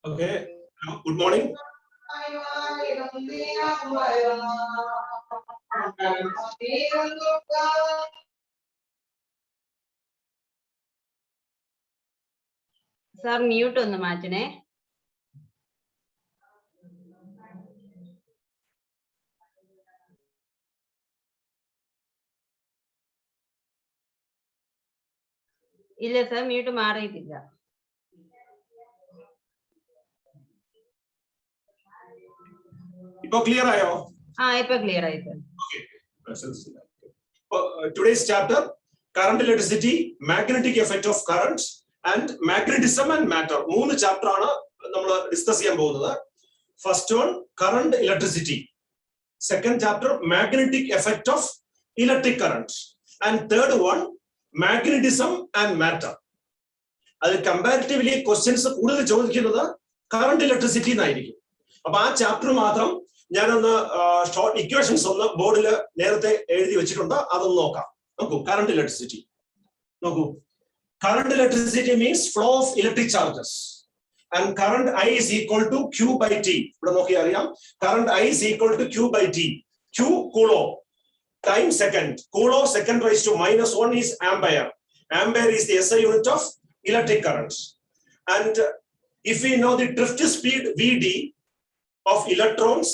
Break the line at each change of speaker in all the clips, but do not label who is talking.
Okay. Good morning.
Sir, mute on the matine. Illa sir, mute maarayidilla.
Ipo clear ayo?
Ipo clear ayo.
Okay. Today's chapter, current electricity, magnetic effect of current, and magnetism and matter. Moonu chapter aanu nammal discuss cheyan povunnathu. First one, current electricity. Second chapter, magnetic effect of electric current. And third one, magnetism and matter. That comparatively questions കൂടുതൽ ചോദിക്കുന്നത് current electricity എന്നായിരിക്കും. അപ്പോൾ ആ chapter മാത്രം ഞാനൊന്ന് short equations ഒന്ന് ബോർഡിൽ നേരത്തെ എഴുതി വെച്ചിട്ടുണ്ട്, അതൊന്ന് നോക്കാം. നോക്കൂ, കറണ്ട് ഇലക്ട്രിസിറ്റി നോക്കൂ. Current electricity means flow of electric charges and current I is equal to Q by T. ഇവിടെ നോക്കി അറിയാം, current I is equal to Q by T. Q coulomb, time second, coulomb second raised to -1 is ampere. Ampere is the SI unit of electric current. And if we know the drift speed Vd of electrons,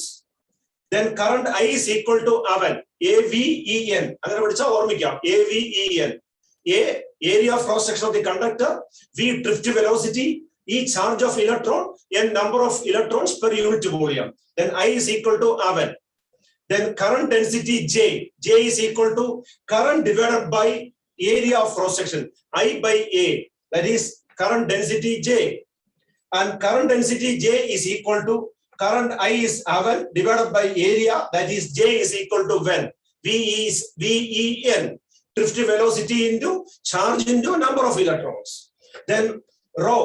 then current I is equal to AVEN, AVEN. അങ്ങനെ പഠിച്ചാൽ ഓർമ്മിക്കാം, AVEN. A, area of cross section of the conductor. V, drift velocity. E, charge of electron. N, number of electrons per unit volume. Then I is equal to AVEN. Then current density J. J is equal to current divided by area of cross section, I by A. That is current density J. And current density J is equal to current I is AVEN divided by area, that is J is equal to VEN. V is VEN. Drift velocity into charge into number of electrons. Then rho.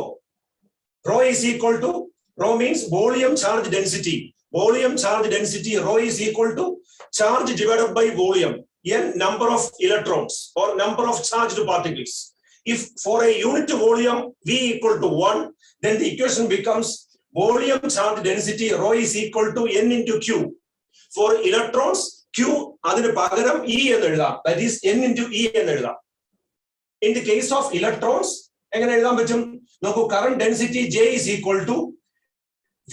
Rho is equal to, rho means volume charge density. Volume charge density, rho is equal to charge divided by volume. N, number of electrons or number of charged particles. If for a unit volume V equal to 1, then the equation becomes volume charge density rho is equal to N into Q. For electrons, Q adinu pagaram E ennu ezhudam, that is N into E ennu ezhudam. In the case of electrons, engane ezhudam pattum? Nokku, current density J is equal to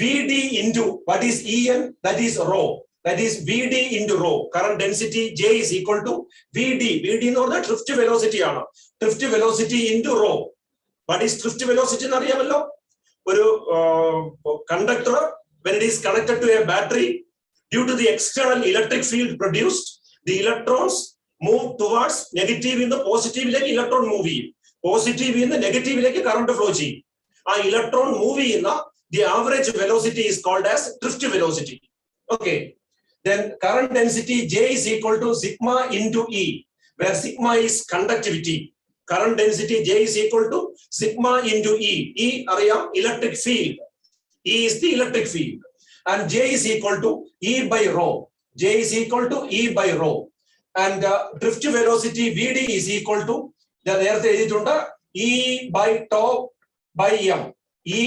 Vd into what is En, that is rho. That is Vd into rho. Current density J is equal to Vd. Vd എന്ന് പറഞ്ഞാൽ drift velocity ആണ്. Drift velocity into rho. What is drift velocity എന്ന് അറിയാമല്ലോ? ഒരു conductor, when it is connected to a battery, due to the external electric field produced, the electrons move towards negative in the positive like electron move ചെയ്യും. Positive in the negative like current flow ചെയ്യും. ആ electron move ചെയ്യുന്ന the average velocity is called as drift velocity. Okay. Then current density J is equal to sigma into E, where sigma is conductivity. Current density J is equal to sigma into E. E ariyam electric field. E is the electric field. And J is equal to E by rho. J is equal to E by rho. And drift velocity Vd is equal to, നേരത്തെ എഴുതിയിട്ടുണ്ട്, E by tau by M. E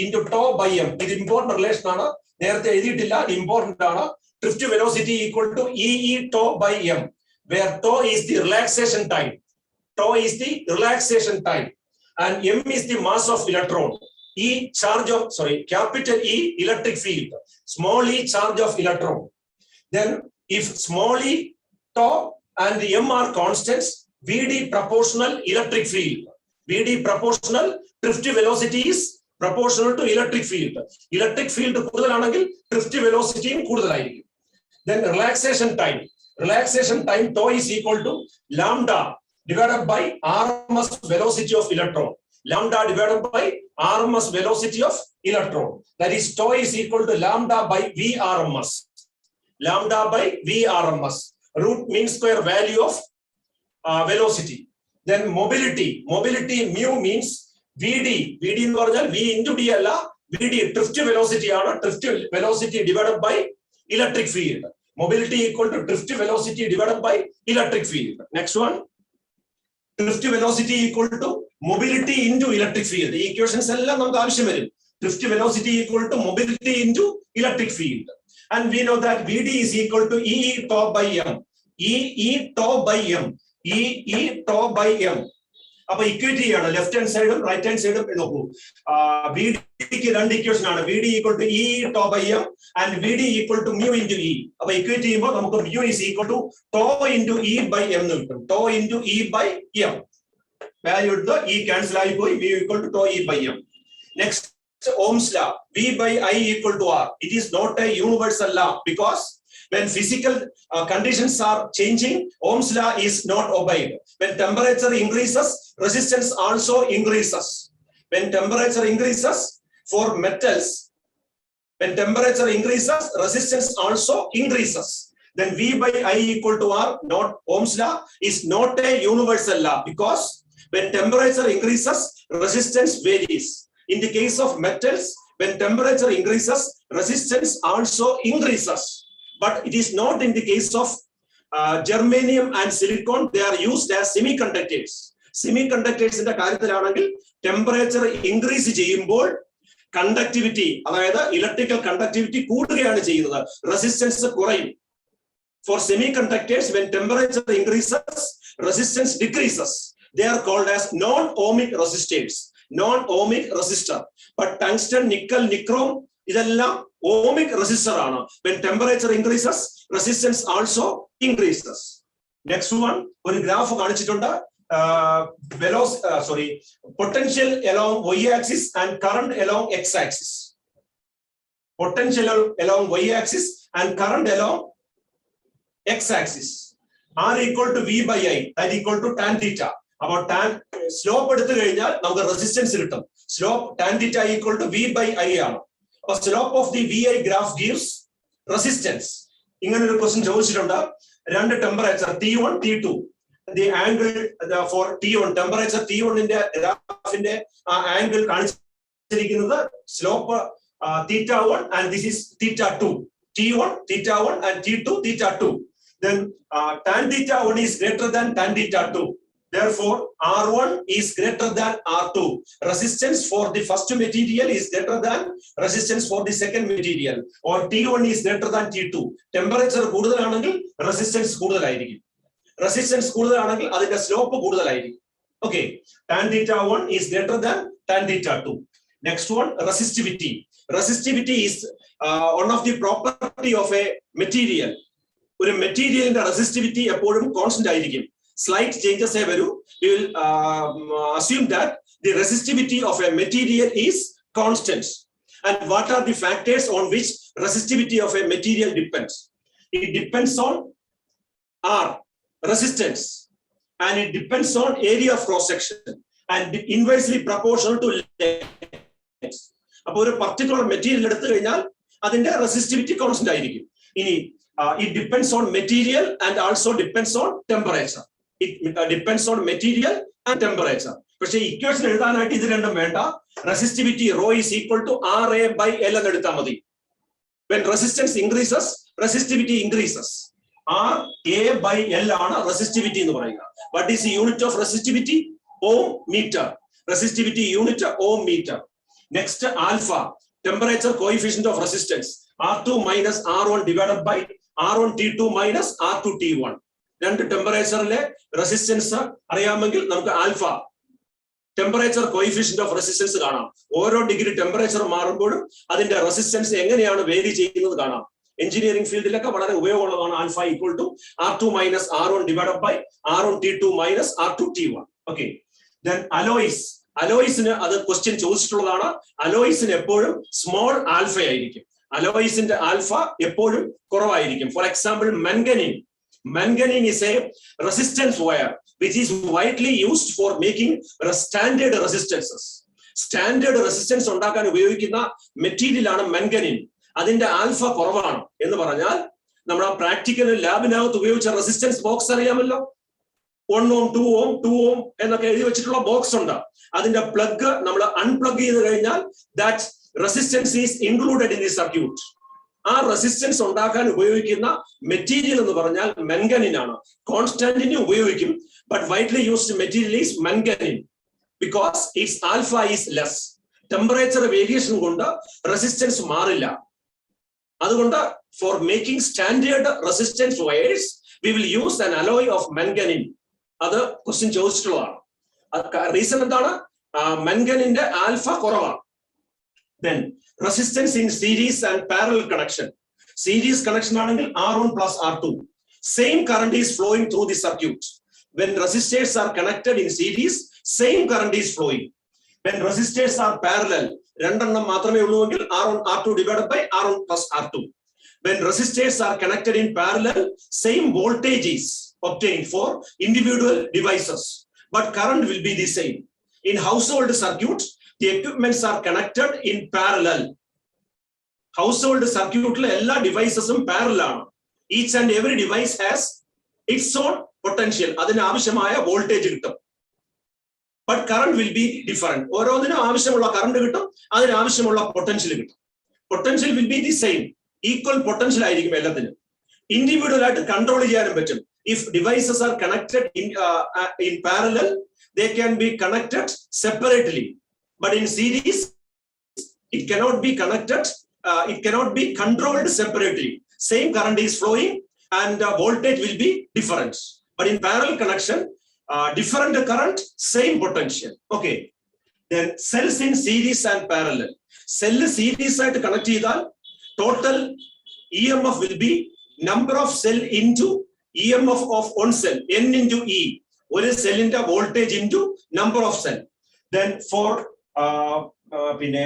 into tau by M. ഇത് important relation ആണ്. നേരത്തെ എഴുതിയിട്ടില്ല, important ആണ്. Drift velocity equal to E tau by M, where tau is the relaxation time. Tau is the relaxation time. And M is the mass of electron. E charge of, capital E electric field. Small e charge of electron. Then if small e tau and M are constants, Vd proportional electric field. Vd proportional, drift velocity is proportional to electric field. Electric field കൂടുതലാണെങ്കിൽ drift velocity കൂടുതലായിരിക്കും. Then relaxation time. Relaxation time tau is equal to lambda divided by RMS velocity of electron. Lambda divided by RMS velocity of electron. That is tau is equal to lambda by VRMS. Lambda by VRMS. Root mean square value of velocity. Then mobility. Mobility mu means Vd. Vd എന്ന് പറഞ്ഞാൽ V into D അല്ല, Vd drift velocity ആണ്. Drift velocity divided by electric field. Mobility equal to drift velocity divided by electric field. Next one. Drift velocity equal to mobility into electric field. The equations എല്ലാം നമുക്ക് ആവശ്യം വരും. drift velocity equal to mobility into electric field. And we know that Vd is equal to E tau by m. E tau by m. E tau by m. അപ്പൊ equate ആണ് left hand സൈഡും right hand സൈഡും നോക്കൂ. V ഡിക്ക് രണ്ട് equation ആണ്. V D equal to E tau by M and V D equal to mu into E. അപ്പൊ equate ചെയ്യുമ്പോൾ നമുക്ക് mu is equal to tau into E by M എന്ന് കിട്ടും. Tau into E by M. Value എടുത്ത് E cancel ആയി പോയി. Mu equal to tau E by M. Next Ohm's law, V by I equal to R. It is not a universal law because when physical conditions are changing, Ohm's law is not obeyed. When temperature increases, resistance also increases. When temperature increases for metals, when temperature increases, resistance also increases. Then V by I equal to R, not Ohm's law, is not a universal law because when temperature increases, resistance varies. In the case of metals, when temperature increases, resistance also increases. But it is not in the case of germanium and silicon. They are used as semiconductors. Semiconductors in the കാര്യത്തിലാണെങ്കിൽ temperature increase ചെയ്യുമ്പോൾ conductivity, അതായത് electrical conductivity കൂടുകയാണ് ചെയ്യുന്നത്. Resistance കുറയും. For semiconductors, when temperature increases, resistance decreases. They are called as non-ohmic resistors. Non-ohmic resistor. But tungsten, nickel, nichrome, ഇതെല്ലാം ohmic resistor ആണ്. When temperature increases, resistance also increases. Next one, ഒരു graph കാണിച്ചിട്ടുണ്ട്. Potential along y-axis and current along x-axis. Potential along y-axis and current along x-axis are equal to V by I, that equal to tan theta. അപ്പോൾ tan slope എടുത്തു കഴിഞ്ഞാൽ നമുക്ക് resistance കിട്ടും. Slope tan theta equal to V by I ആണ്. അപ്പൊ slope of the V I graph gives resistance. ഇങ്ങനെ ഒരു question ചോദിച്ചിട്ടുണ്ട്. രണ്ട് temperature T1 T2, the angle for T1 temperature T1ന്റെ ഗ്രാഫിന്റെ ആംഗിൾ കാണിച്ചിരിക്കുന്നത് slope θ1 and this is θ2. T1 θ1 and T2 θ2. Then tan θ1 is greater than tan θ2. Therefore, R1 is greater than R2. Resistance for the first material is greater than resistance for the second material. Or T1 is greater than T2. Temperature കൂടുതലാണെങ്കിൽ resistance കൂടുതലായിരിക്കും. Resistance കൂടുതലാണെങ്കിൽ അതിന്റെ slope കൂടുതലായിരിക്കും. Okay. Tan θ1 is greater than tan θ2. Next one, resistivity. Resistivity is one of the property of a material. ഒരു മെറ്റീരിയലിന്റെ resistivity എപ്പോഴും constant ആയിരിക്കും. Slight changes വരും. We will assume that the resistivity of a material is constant. And what are the factors on which resistivity of a material depends? It depends on R, resistance, and it depends on area of cross section and inversely proportional to length. അപ്പോൾ ഒരു particular material എടുത്തു കഴിഞ്ഞാൽ അതിന്റെ resistivity constant ആയിരിക്കും. ഇനി it depends on material and also depends on temperature. It depends on material and temperature. പക്ഷേ equation എഴുതാനായിട്ട് ഇത് രണ്ടും വേണ്ട. Resistivity rho is equal to RA by L എന്ന് എടുത്താൽ മതി. When resistance increases, resistivity increases. RA by L ആണ് resistivity എന്ന് പറയുക. What is the unit of resistivity? Ohm meter. Resistivity unit ohm meter. Next, alpha, temperature coefficient of resistance. R2 minus R1 divided by R1 T2 minus R2 T1. രണ്ട് ടെമ്പറേച്ചറിലെ resistance അറിയാമെങ്കിൽ നമുക്ക് alpha temperature coefficient of resistance കാണാം. ഓരോ degree temperature മാറുമ്പോഴും അതിന്റെ resistance എങ്ങനെയാണ് vary ചെയ്യുന്നത് കാണാം. Engineering ഫീൽഡിലൊക്കെ വളരെ ഉപയോഗമുള്ളതാണ് alpha equal to R2 minus R1 divided by R1 T2 minus R2 T1. Okay. Then alloys. അലോയ്സിന് അത് ക്വസ്റ്റ്യൻ ചോദിച്ചിട്ടുള്ളതാണ്. അലോയ്സിന് എപ്പോഴും സ്മോൾ ആൽഫ ആയിരിക്കും. അലോയ്സിന്റെ ആൽഫ എപ്പോഴും കുറവായിരിക്കും. For example manganene. Manganene is a resistance wire which is widely used for making standard resistances. Standard resistance ഉണ്ടാക്കാൻ ഉപയോഗിക്കുന്ന material ആണ് manganene. അതിന്റെ alpha കുറവാണ് എന്ന് പറഞ്ഞാൽ നമ്മുടെ പ്രാക്ടിക്കൽ ലാബിനകത്ത് ഉപയോഗിച്ച റെസിസ്റ്റൻസ് ബോക്സ് അറിയാമല്ലോ. 1 ohm 2 ohm 2 ohm എന്നൊക്കെ എഴുതി വെച്ചിട്ടുള്ള ബോക്സ് ഉണ്ട്. അതിന്റെ പ്ലഗ് നമ്മൾ അൺപ്ലഗ് ചെയ്ത് കഴിഞ്ഞാൽ that resistance is included in the circuit. ആ റെസിസ്റ്റൻസ് ഉണ്ടാക്കാൻ ഉപയോഗിക്കുന്ന മെറ്റീരിയൽ എന്ന് പറഞ്ഞാൽ manganene ആണ്. കോൺസ്റ്റന്റിന് ഉപയോഗിക്കും, but widely used material is manganene because its alpha is less. Temperature variation കൊണ്ട് റെസിസ്റ്റൻസ് മാറില്ല. അതുകൊണ്ട് for making standard resistance wires we will use an alloy of manganin. അത് ക്വസ്റ്റ്യൻ ചോദിച്ചിട്ടുള്ളതാണ്. റീസൺ എന്താണ്? മംഗനിന്റെ ആൽഫ കുറവാണ്. Then resistance in series and parallel connection. Series connection ആണെങ്കിൽ R1 plus R2. Same current is flowing through the circuit. When resistors are connected in series, same current is flowing. When resistors are parallel, രണ്ടെണ്ണം മാത്രമേ ഉള്ളൂവെങ്കിൽ R1 R2 divided by R1 plus R2. When resistors are connected in parallel, same voltage is obtained for individual devices, but current will be the same. In household circuits, the equipments are connected in parallel. Household circuit le ella devices parallel aanu. Each and every device has its own potential. Adinu avashyamaya voltage kittum. But current will be different. Orodinu avashyamalla current kittum, adinu avashyamalla potential kittum. Potential will be the same. Equal potential ആയിരിക്കും എല്ലാത്തിനും. Individual ആയിട്ട് control ചെയ്യാനും പറ്റും. If devices are connected in parallel, they can be connected separately. But in series, it cannot be connected, it cannot be controlled separately. Same current is flowing and voltage will be different. But in parallel connection, different current, same potential. Okay. Then cells in series and parallel. Cell series ആയിട്ട് connect ചെയ്താൽ total EMF will be number of cell into EMF of one cell, N into E. ഒരു സെല്ലിന്റെ voltage into number of cell. Then for പിന്നെ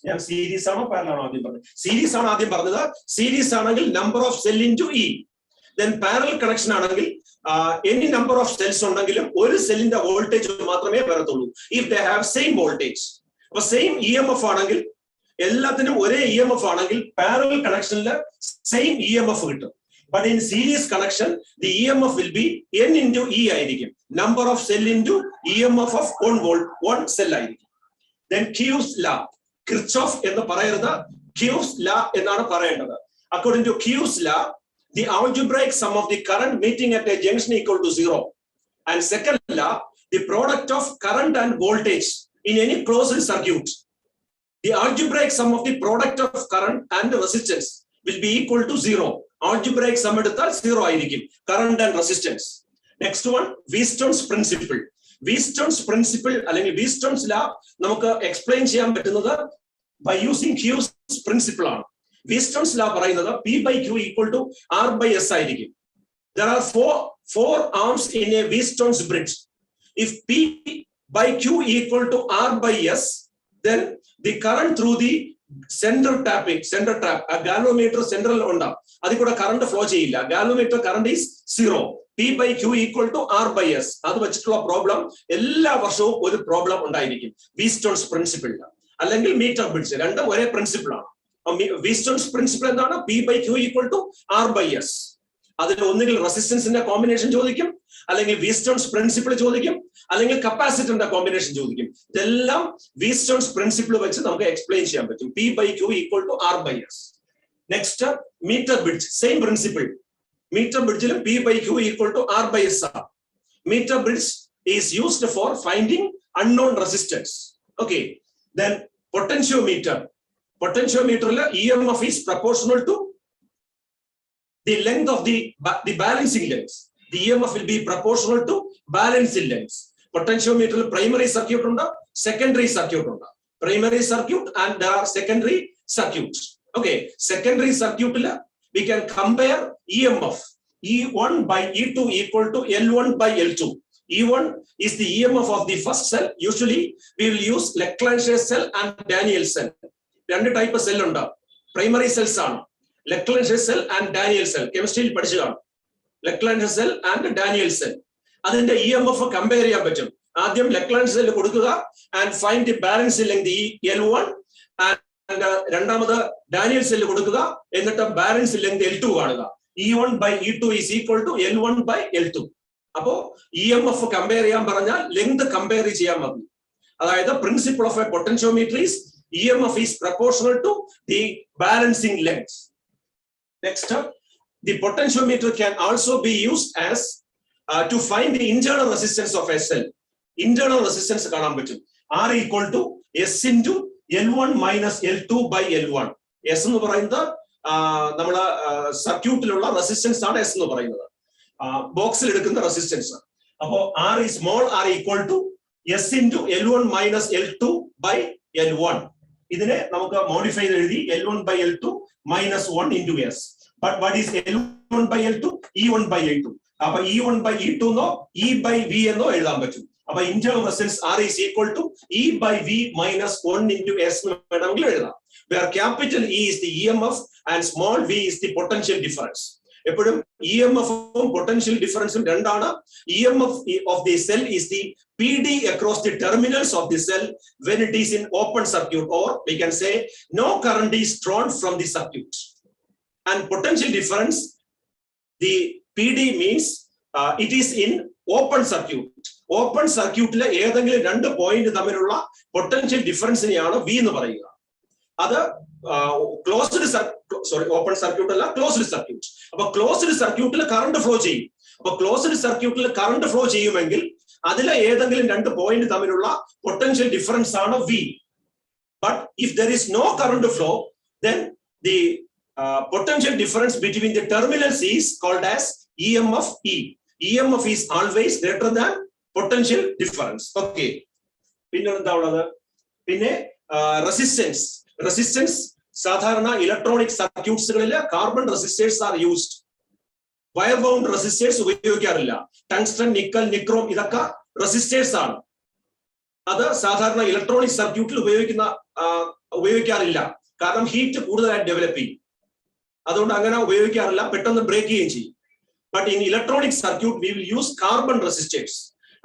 ഞാൻ series ആണോ parallel ആദ്യം പറഞ്ഞത്? Series ആണ് ആദ്യം പറഞ്ഞത്. സീരീസ് ആണെങ്കിൽ number of cell into E. Then parallel connection ആണെങ്കിൽ എനി നമ്പർ ഓഫ് സെൽസ് ഉണ്ടെങ്കിലും ഒരു സെല്ലിന്റെ വോൾട്ടേജ് മാത്രമേ വരത്തുള്ളൂ. If they have same voltage. അപ്പൊ സെയിം ഇ എം എഫ് ആണെങ്കിൽ, എല്ലാത്തിനും ഒരേ ഇ എം എഫ് ആണെങ്കിൽ പാരലൽ കണക്ഷനിൽ സെയിം ഇ എം എഫ് കിട്ടും. But in series connection, the EMF will be N into E ആയിരിക്കും. Number of cell into EMF of 1 volt, 1 cell ആയിരിക്കും. Then Q's law, Kirchhoff എന്ന് പറയരുത്, Q's law എന്നാണ് പറയേണ്ടത്. According to Q's law, the algebraic sum of the current meeting at a junction equal to 0. And second law, the product of current and voltage in any closed circuit. The algebraic sum of the product of current and resistance will be equal to 0. Algebraic sum എടുത്താൽ 0 ആയിരിക്കും. Current and resistance. Next one, Wheatstone's principle. Wheatstone's principle അല്ലെങ്കിൽ Wheatstone's law നമുക്ക് explain ചെയ്യാൻ പറ്റുന്നത് by using Q's principle ആണ്. Wheatstone's law പറയുന്നത് P by Q equal to R by S ആയിരിക്കും. There are four arms in a Wheatstone's bridge. If P by Q equal to R by S, then the current through the center trap, a galvanometer central ഉണ്ടാവും. അതിൽ കൂടെ current flow ചെയ്യില്ല. Galvanometer current is 0. P by Q equal to R by S. അത് വെച്ചിട്ടുള്ള problem എല്ലാ വർഷവും ഒരു problem ഉണ്ടായിരിക്കും വീസ്റ്റോൺസ് പ്രിൻസിപ്പിൾ. അല്ലെങ്കിൽ മീറ്റർ ബ്രിഡ്ജ്, രണ്ടും ഒരേ പ്രിൻസിപ്പിൾ ആണ്. വീസ്റ്റോൺസ് പ്രിൻസിപ്പിൾ എന്താണ്? P by Q equal to R by S. അതിൽ ഒന്നുകിൽ റെസിസ്റ്റൻസിന്റെ കോമ്പിനേഷൻ ചോദിക്കും, അല്ലെങ്കിൽ വീസ്റ്റോൺസ് പ്രിൻസിപ്പിൾ ചോദിക്കും, അല്ലെങ്കിൽ കപ്പാസിറ്ററിന്റെ കോമ്പിനേഷൻ ചോദിക്കും. ഇതെല്ലാം വീസ്റ്റോൺസ് പ്രിൻസിപ്പിൾ വെച്ച് നമുക്ക് എക്സ്പ്ലെയിൻ ചെയ്യാൻ പറ്റും. P by Q equal to R by S. Next, meter bridge, same principle. Meter bridge P by Q equal to R by S. Meter bridge is used for finding unknown resistance. Okay. Then potentiometer. Potentiometer EMF is proportional to the length of the balancing lengths. The EMF will be proportional to balancing lengths. Potentiometer primary circuit unda, secondary circuit unda. Primary circuit and there are secondary circuits. Okay, secondary circuit we can compare EMF E1 by E2 equal to L1 by L2. E1 is the EMF of the first cell. Usually we will use Leclanché cell and Daniel cell. Two type of cell unda. Primary cells ആണ് Leclanché cell and Daniel cell. Chemistry il പഠിച്ചതാണ്. Leclanché cell and Daniel cell. അതിന്റെ EMF compare ചെയ്യാൻ പറ്റും. ആദ്യം Leclanché cell കൊടുക്കുക and find the balance length L1 and രണ്ടാമത് Daniel cell കൊടുക്കുക, എന്നിട്ട് ബാലൻസ് ലെങ്ത് L2 കാണുക. E1 by E2 is equal to L1 by L2. അപ്പോ EMF കമ്പയർ ചെയ്യാൻ പറഞ്ഞാൽ ലെങ്ത് കമ്പയർ ചെയ്യാൻ മതി. അതായത് principle of a potentiometer is EMF is proportional to the balancing length. Next up, the potentiometer can also be used as to find the internal resistance of a cell. Internal resistance കാണാൻ പറ്റും. R equal to S into L1 minus L2 by L1. S എന്ന് പറയുന്നത് നമ്മളെ സർക്യൂട്ടിലുള്ള resistance ആണ് S എന്ന് പറയുന്നത്, ബോക്സിൽ എടുക്കുന്ന റെസിസ്റ്റൻസ്. അപ്പോ small R equal to S into L1 minus L2 by L1. ഇതിനെ നമുക്ക് മോഡിഫൈ ചെയ്ത് എഴുതി L1 by L2 minus 1 into S. But what is L1 by L2? E1 by L2. അപ്പൊ E1 ബൈ E2 എന്നോ E by V എന്നോ എഴുതാൻ പറ്റും. അപ്പൊ internal resistance R is equal to E by V minus 1 into S എന്ന് വേണമെങ്കിൽ എഴുതാം. Where capital E is the EMF and small v is the potential difference. എപ്പോഴും EMF-ഉം potential ഡിഫറൻസും രണ്ടാണ്. EMF of the cell is the PD across the terminals of the cell when it is in open circuit, or we can say no current is drawn from the circuit. And potential difference, the PD means it is in open circuit. Open സർക്യൂട്ടിലെ ഏതെങ്കിലും രണ്ട് point തമ്മിലുള്ള potential ഡിഫറൻസിനെയാണ് V എന്ന് പറയുക. അത് open circuit അല്ല, closed circuit. അപ്പൊ closed സർക്യൂട്ടിൽ കറണ്ട് ഫ്ലോ ചെയ്യും. അപ്പൊ ക്ലോസ്ഡ് സർക്യൂട്ടിൽ കറണ്ട് ഫ്ലോ ചെയ്യുമെങ്കിൽ അതിലെ ഏതെങ്കിലും രണ്ട് പോയിന്റ് തമ്മിലുള്ള പൊട്ടൻഷ്യൽ ഡിഫറൻസ് ആണ് V. But if there is no current flow, then the potential difference between the terminals is called as EMF E. EMF is always greater than potential difference. Okay. പിന്നെ എന്താ ഉള്ളത്? പിന്നെ resistance സാധാരണ electronic സർക്യൂട്ട്സുകളിൽ carbon resistors are used. Wire bound resistors ഉപയോഗിക്കാറില്ല. Tungsten, nickel, nichrome ഇതൊക്കെ resistors ആണ്. അത് സാധാരണ ഇലക്ട്രോണിക് സർക്യൂട്ടിൽ ഉപയോഗിക്കാറില്ല. കാരണം ഹീറ്റ് കൂടുതലായി ഡെവലപ്പ് ചെയ്യും. അതുകൊണ്ട് അങ്ങനെ ഉപയോഗിക്കാറില്ല, പെട്ടെന്ന് ബ്രേക്ക് ചെയ്യുകയും ചെയ്യും. But in electronic circuit V will use carbon resistors.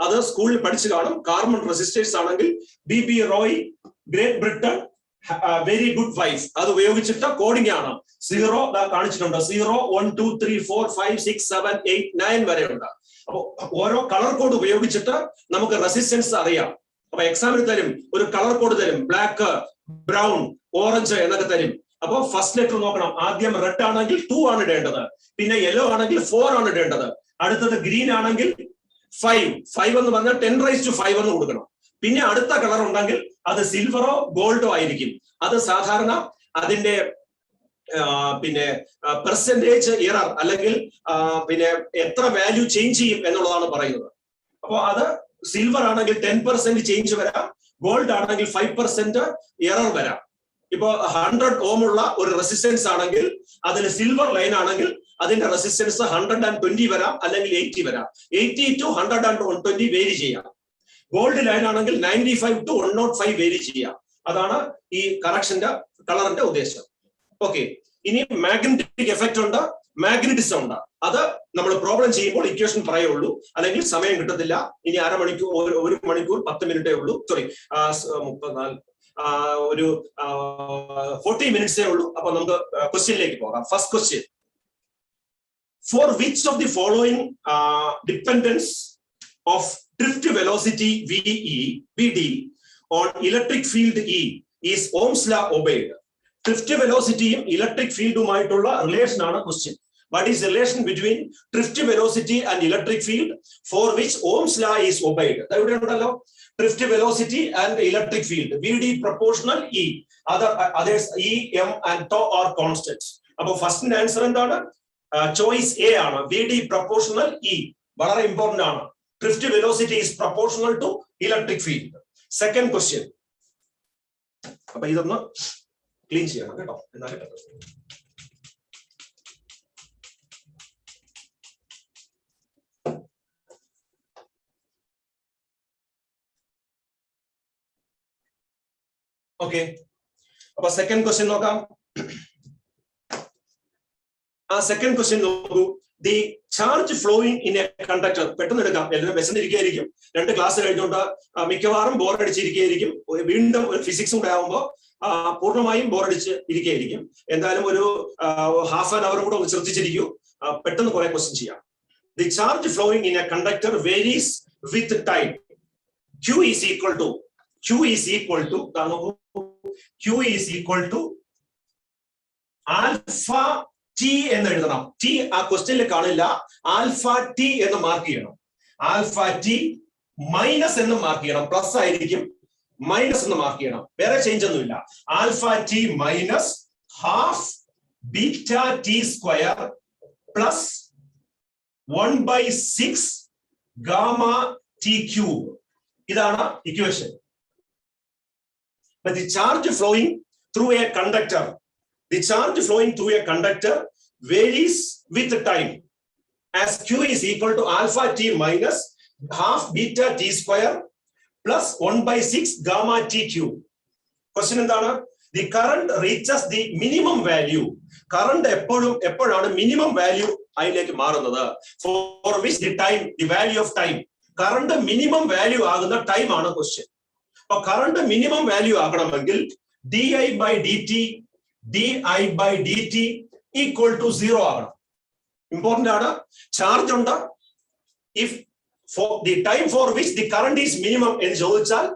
അത് സ്കൂളിൽ പഠിച്ചു കാണും. കാർബൺ റെസിസ്റ്റേഴ്സ് ആണെങ്കിൽ BB Roy, great Britain, very good wife, അത് ഉപയോഗിച്ചിട്ട് കോഡിംഗ് ആണ്. 0 കാണിച്ചിട്ടുണ്ട്. 0, 1, 2, 3, 4, 5, 6, 7, 8, 9 വരെ ഉണ്ട്. അപ്പൊ ഓരോ കളർ കോഡ് ഉപയോഗിച്ചിട്ട് നമുക്ക് റെസിസ്റ്റൻസ് അറിയാം. അപ്പൊ എക്സാമിന് തരും, ഒരു കളർ കോഡ് തരും, ബ്ലാക്ക്, ബ്രൗൺ, ഓറഞ്ച് എന്നൊക്കെ തരും. അപ്പൊ ഫസ്റ്റ് ലെറ്റർ നോക്കണം. ആദ്യം റെഡ് ആണെങ്കിൽ 2 ആണ് ഇടേണ്ടത്. പിന്നെ യെല്ലോ ആണെങ്കിൽ 4 ആണ് ഇടേണ്ടത്. അടുത്തത് ഗ്രീൻ ആണെങ്കിൽ 5 എന്ന് പറഞ്ഞാൽ 10⁵5 എന്ന് കൊടുക്കണം. പിന്നെ അടുത്ത കളർ ഉണ്ടെങ്കിൽ അത് സിൽവറോ ഗോൾഡോ ആയിരിക്കും. അത് സാധാരണ അതിന്റെ പിന്നെ പെർസെന്റേജ് എറർ അല്ലെങ്കിൽ പിന്നെ എത്ര വാല്യൂ ചേഞ്ച് ചെയ്യും എന്നുള്ളതാണ് പറയുന്നത്. അപ്പോൾ അത് സിൽവർ ആണെങ്കിൽ 10% ചേഞ്ച് വരാം, ഗോൾഡ് ആണെങ്കിൽ 5% എറർ വരാം. ഇപ്പൊ 100 ഓം ഉള്ള ഒരു റെസിസ്റ്റൻസ് ആണെങ്കിൽ അതിൽ സിൽവർ ലൈൻ ആണെങ്കിൽ അതിന്റെ റെസിസ്റ്റൻസ് 120 വരാം, അല്ലെങ്കിൽ 80 വരാം. 80 to 120 വേരി ചെയ്യാം. ഗോൾഡ് ലൈൻ ആണെങ്കിൽ 95 to 105 വേരി ചെയ്യാം. അതാണ് ഈ കറക്ഷന്റെ കളറിന്റെ ഉദ്ദേശം. ഓക്കെ. ഇനി മാഗ്നറ്റിക് എഫക്റ്റ് ഉണ്ട്, മാഗ്നറ്റിസം ഉണ്ട്. അത് നമ്മൾ പ്രോബ്ലം ചെയ്യുമ്പോൾ ഇക്വേഷൻ പറയുള്ളൂ, അല്ലെങ്കിൽ സമയം കിട്ടത്തില്ല. ഇനി 1 മണിക്കൂർ 10 മിനിറ്റേ ഉള്ളൂ. സോറി, 40 മിനിറ്റ്സേ ഉള്ളൂ. അപ്പൊ നമുക്ക് ക്വസ്റ്റ്യനിലേക്ക് പോകാം. First question: For which of the following dependence of drift velocity VD on electric field E is Ohm's law obeyed? Drift velocity യും electric fieldുമായിട്ടുള്ള റിലേഷൻ ആണ് question. What is the relation between drift velocity and electric field for which Ohm's law is obeyed? ഇവിടെ ഉണ്ടല്ലോ, drift velocity and electric field. VD proportional E. Others E, M and tau are constants. അപ്പൊ ഫസ്റ്റിന്റെ answer എന്താണ്? Choice A ആണ്. VD proportional E. വളരെ important ആണ്. Drift velocity is proportional to electric field. Second question. അപ്പൊ ഇതൊന്ന് clean ചെയ്യണം കേട്ടോ. Okay. അപ്പൊ സെക്കൻഡ് ക്വസ്റ്റ്യൻ നോക്കാം. സെക്കൻഡ് ക്വസ്റ്റ്യൻ നോക്കൂ. The charge flowing in A conductor. പെട്ടെന്ന് എടുക്കാം, എല്ലാവരും വിശന്നിരിക്കുകയായിരിക്കും. 2 ക്ലാസ് കഴിഞ്ഞുകൊണ്ട് മിക്കവാറും ബോറടിച്ചിരിക്കുകയായിരിക്കും. വീണ്ടും ഒരു ഫിസിക്സും കൂടെ ആകുമ്പോൾ പൂർണ്ണമായും ബോറടിച്ച് ഇരിക്കുകയായിരിക്കും. എന്തായാലും ഒരു ഹാഫ് ആൻ അവർ കൂടെ ഒന്ന് ശ്രദ്ധിച്ചിരിക്കൂ. പെട്ടെന്ന് കുറെ ക്വസ്റ്റ്യൻ ചെയ്യാം. The charge flowing in A conductor varies with time. Q is equal to alpha T എന്ന് എഴുതണം. ടി ആ ക്വസ്റ്റ്യനിൽ കാണില്ല. ആൽഫ ടി എന്ന് മാർക്ക് ചെയ്യണം. ആൽഫ ടി മൈനസ് എന്ന് മാർക്ക് ചെയ്യണം. പ്ലസ് ആയിരിക്കും. മൈനസ് എന്ന് മാർക്ക് ചെയ്യണം, വേറെ ചേഞ്ച് ഒന്നുമില്ല. Alpha T minus half beta T square plus 1/6 gamma T cube. ഇതാണ് equation. But the charge flowing through a conductor, varies with time as Q is equal to alpha T minus half beta T square plus 1/6 gamma T cube. Question എന്താണ്? The current reaches the minimum value. Current എപ്പോഴാണ് minimum value അതിലേക്ക് മാറുന്നത്? For which the value of time. Current minimum value ആകുന്ന time ആണ് question. അപ്പൊ current minimum value ആകണമെങ്കിൽ di by dt equal to 0 ആകണം. Important ആണ്. ചാർജ് ഉണ്ട്. If for the time for which the current is minimum എന്ന് ചോദിച്ചാൽ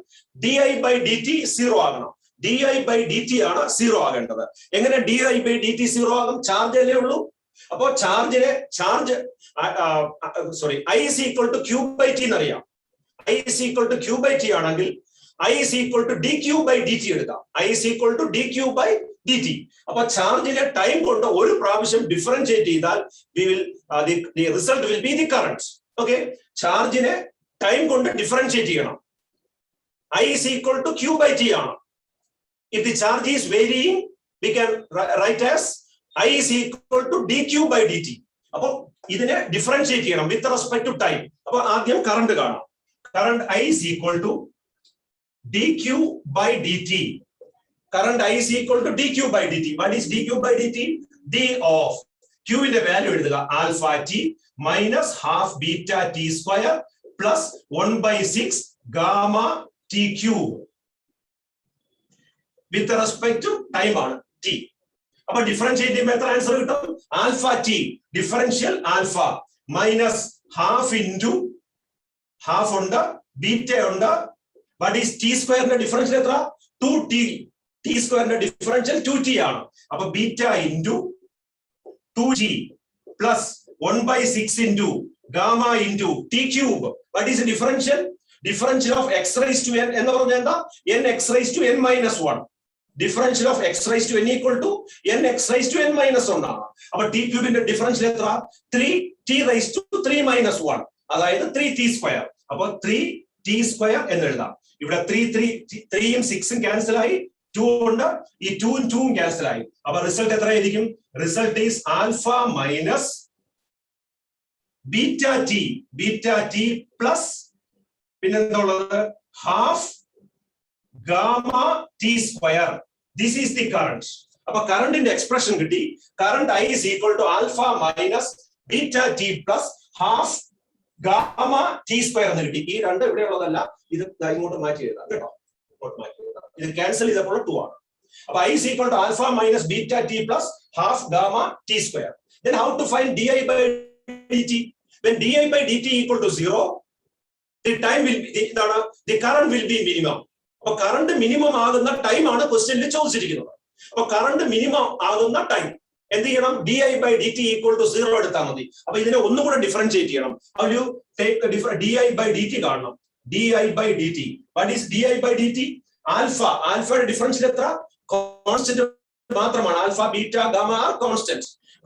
di by dt 0 ആകണം. di by dt ആണ് 0 ആകേണ്ടത്. എങ്ങനെ di by dt 0 ആകും? ചാർജ് അല്ലേ ഉള്ളൂ. അപ്പോ I is equal to Q by T എന്നറിയാം. I is equal to Q by T ആണെങ്കിൽ I is equal to dq by dt എടുക്കാം. I is equal to dq by dt. അപ്പൊ ചാർജിനെ time കൊണ്ട് ഒരു പ്രാവശ്യം ഡിഫറൻഷിയേറ്റ് ചെയ്താൽ the result will be the current. Okay, ചാർജിനെ ടൈം കൊണ്ട് ഡിഫറൻഷിയേറ്റ് ചെയ്യണം. I is equal to q by t ആണ്. If the charge is varying, we can write as I is equal to dq by dt. അപ്പൊ ഇതിനെ differentiate ചെയ്യണം with respect to time. അപ്പൊ ആദ്യം current കാണാം. Current I is equal to dq by dt. Current I is equal to dq by dt. What is dq by dt? d of q ന്റെ value എഴുതുക alpha t minus half beta t square plus 1/6 gamma t cube with respect to time ആണ് t. അപ്പൊ differentiate ചെയ്യുമ്പോൾ എത്ര answer കിട്ടും? alpha t differential alpha minus half into half ഉണ്ട്, beta ഉണ്ട്. What is t square ന്റെ differential എത്ര? 2t. t square ന്റെ ഡിഫറൻഷ്യൽ 2t ആണ്. അപ്പൊ beta into 2t plus 1/6 into gamma into t cube. What is the differential? Differential of x raised to n എന്ന് പറഞ്ഞാൽ എന്താ? n x raised to n minus 1. Differential of x raised to n equal to n x raised to n minus 1 ആണ്. അപ്പൊ t ക്യൂബിന്റെ differential എത്ര? 3t raised to 3 minus 1, അതായത് 3t square. അപ്പൊ 3t square എന്ന് എഴുതാം. ഇവിടെ 3യും 6ഉം ക്യാൻസൽ ആയി, 2 ഉണ്ട്, ഈ 2ഉം 2ഉം ക്യാൻസൽ ആയി. അപ്പൊ റിസൾട്ട് എത്രയായിരിക്കും? Result is alpha minus beta T plus പിന്നെന്താ ഉള്ളത്? Half gamma T square. This is the current. അപ്പൊ കറണ്ടിന്റെ എക്സ്പ്രഷൻ കിട്ടി. Current I is equal to alpha minus beta T plus half gamma T square എന്ന് കിട്ടി. ഈ രണ്ട് ഇവിടെ ഉള്ളതല്ല, ഇത് ഇങ്ങോട്ട് മാറ്റി എഴുതാം കേട്ടോ. ഇത് ക്യാൻസൽ ചെയ്തപ്പോൾ 2 ആണ്. അപ്പൊ I is equal to alpha minus beta t plus half gamma t square. Then how to find di by dt? When di by dt equal to 0, the time will be the current will be minimum. അപ്പൊ current minimum ആകുന്ന time ആണ് ക്വസ്റ്റ്യനിൽ ചോദിച്ചിരിക്കുന്നത്. അപ്പൊ current minimum ആകുന്ന time എന്ത് ചെയ്യണം? di by dt equal to 0 എടുത്താൽ മതി. അപ്പൊ ഇതിനെ ഒന്നുകൂടെ ഡിഫറൻഷിയേറ്റ് ചെയ്യണം. ഒരു di by dt കാണണം. di by dt. What is di by dt? ആൽഫയുടെ ഡിഫറൻഷ്യൽ എത്ര? കോൺസ്റ്റന്റ് മാത്രമാണ്. Alpha beta gamma are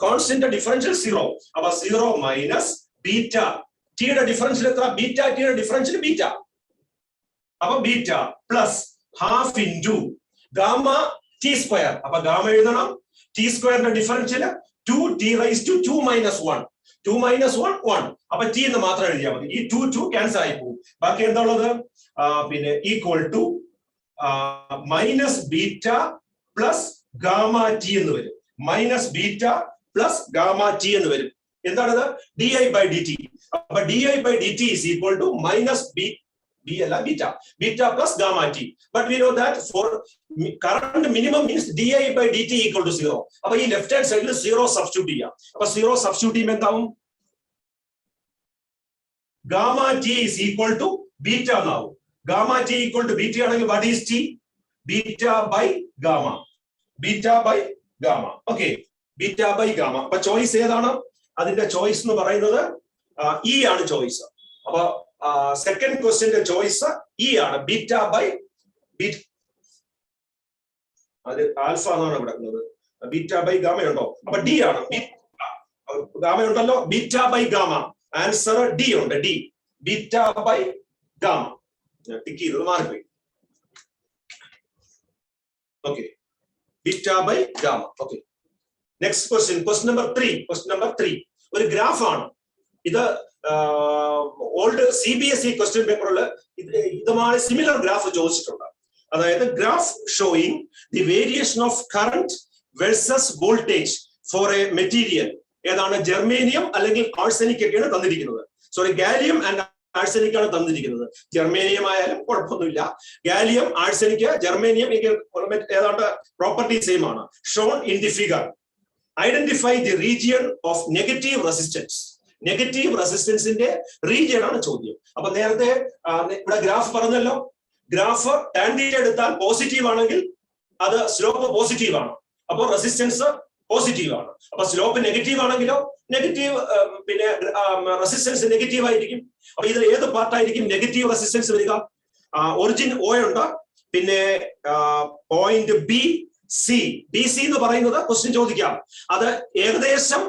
constant differential 0. അപ്പൊ 0 മൈനസ് ബീറ്റ ടിയുടെ ഡിഫറൻഷ്യൽ എത്ര? ബീറ്റ ടിയുടെ ഡിഫറൻഷ്യൽ ബീറ്റ. അപ്പൊ beta plus half into gamma T square. അപ്പൊ ഗാമ എഴുതണം. ടി സ്ക്വയറിന്റെ differential 2t raised to 2 minus 1. 2 minus 1 1. അപ്പൊ ടി എന്ന് മാത്രം എഴുതിയാൽ മതി. ഈ 2 ക്യാൻസൽ ആയി പോകും. ബാക്കി എന്താ ഉള്ളത്? പിന്നെ equal to minus beta plus gamma T എന്ന് വരും. Minus beta plus gamma T എന്ന് വരും. എന്താണത്? di by dt. അപ്പൊ di by dt is equal to minus b അല്ല beta plus gamma t. But we know that for current minimum means di by dt equal to 0. അപ്പൊ ഈ left hand സൈഡിൽ 0 substitute ചെയ്യാം. അപ്പൊ 0 substitute ചെയ്യുമ്പോൾ എന്താവും? gamma t is equal to beta എന്നാവും. gamma t equal to beta ആണെങ്കിൽ what is t? beta by gamma. Okay, beta by gamma. അപ്പൊ ചോയ്സ് ഏതാണ്? അതിന്റെ ചോയ്സ് എന്ന് പറയുന്നത് ഇ ആണ് ചോയ്സ്. അപ്പൊ സെക്കൻഡ് ക്വസ്റ്റ്യന്റെ ചോയ്സ് ഇ ആണ്. ബീറ്റ ബൈ അത് ആൽഫ എന്നാണ് കിടക്കുന്നത്. ബീറ്റ ബൈ ഗാമ ഉണ്ടോ? അപ്പൊ ഡി ആണ്. ഗാമ ഉണ്ടല്ലോ, beta by gamma. Answer D ഉണ്ട്. D, beta by gamma. Tick ചെയ്തത് മാറിപ്പോയി. Okay, beta by gamma. Okay, next question. Question number 3 ഒരു ഗ്രാഫ് ആണ്. ഇത് ഓൾഡ് CBSE ക്വസ്റ്റ്യൻ പേപ്പറിൽ ഇതുമായി സിമിലർ ഗ്രാഫ് ചോദിച്ചിട്ടുണ്ട്. അതായത് graph showing the variation of current versus voltage for a material. ഏതാണ്? ജെർമേനിയം അല്ലെങ്കിൽ ആഴ്സനിക് ഒക്കെയാണ് തന്നിരിക്കുന്നത്. സോറി, ഗാലിയം ആൻഡ് ആഴ്സനിക് ആണ് തന്നിരിക്കുന്നത്. ജെർമേനിയം ആയാലും കുഴപ്പമൊന്നുമില്ല. ഗാലിയം, ആഴ്സനിക്, ജെർമേനിയം ഏതാണ്ട് പ്രോപ്പർട്ടി സെയിം ആണ്. Shown in the figure. Identify the region of negative resistance. Negative റെസിസ്റ്റൻസിന്റെ റീജിയൻ ആണ് ചോദ്യം. അപ്പൊ നേരത്തെ ഇവിടെ ഗ്രാഫ് പറഞ്ഞല്ലോ, ഗ്രാഫ് ടാൻജന്റ് എടുത്താൽ പോസിറ്റീവ് ആണെങ്കിൽ അത് സ്ലോപ്പ് പോസിറ്റീവ് ആണ്, അപ്പോൾ റെസിസ്റ്റൻസ് പോസിറ്റീവ് ആണ്. അപ്പൊ സ്ലോപ്പ് നെഗറ്റീവ് ആണെങ്കിലോ നെഗറ്റീവ്, പിന്നെ റെസിസ്റ്റൻസ് നെഗറ്റീവ് ആയിരിക്കും. അപ്പൊ ഇത് ഏത് പാർട്ടായിരിക്കും നെഗറ്റീവ് റെസിസ്റ്റൻസ് വരിക? ഒറിജിൻ O ഉണ്ട്, പിന്നെ പോയിന്റ് BC എന്ന് പറയുന്നത് ക്വസ്റ്റ്യൻ ചോദിക്കാം. അത് ഏകദേശം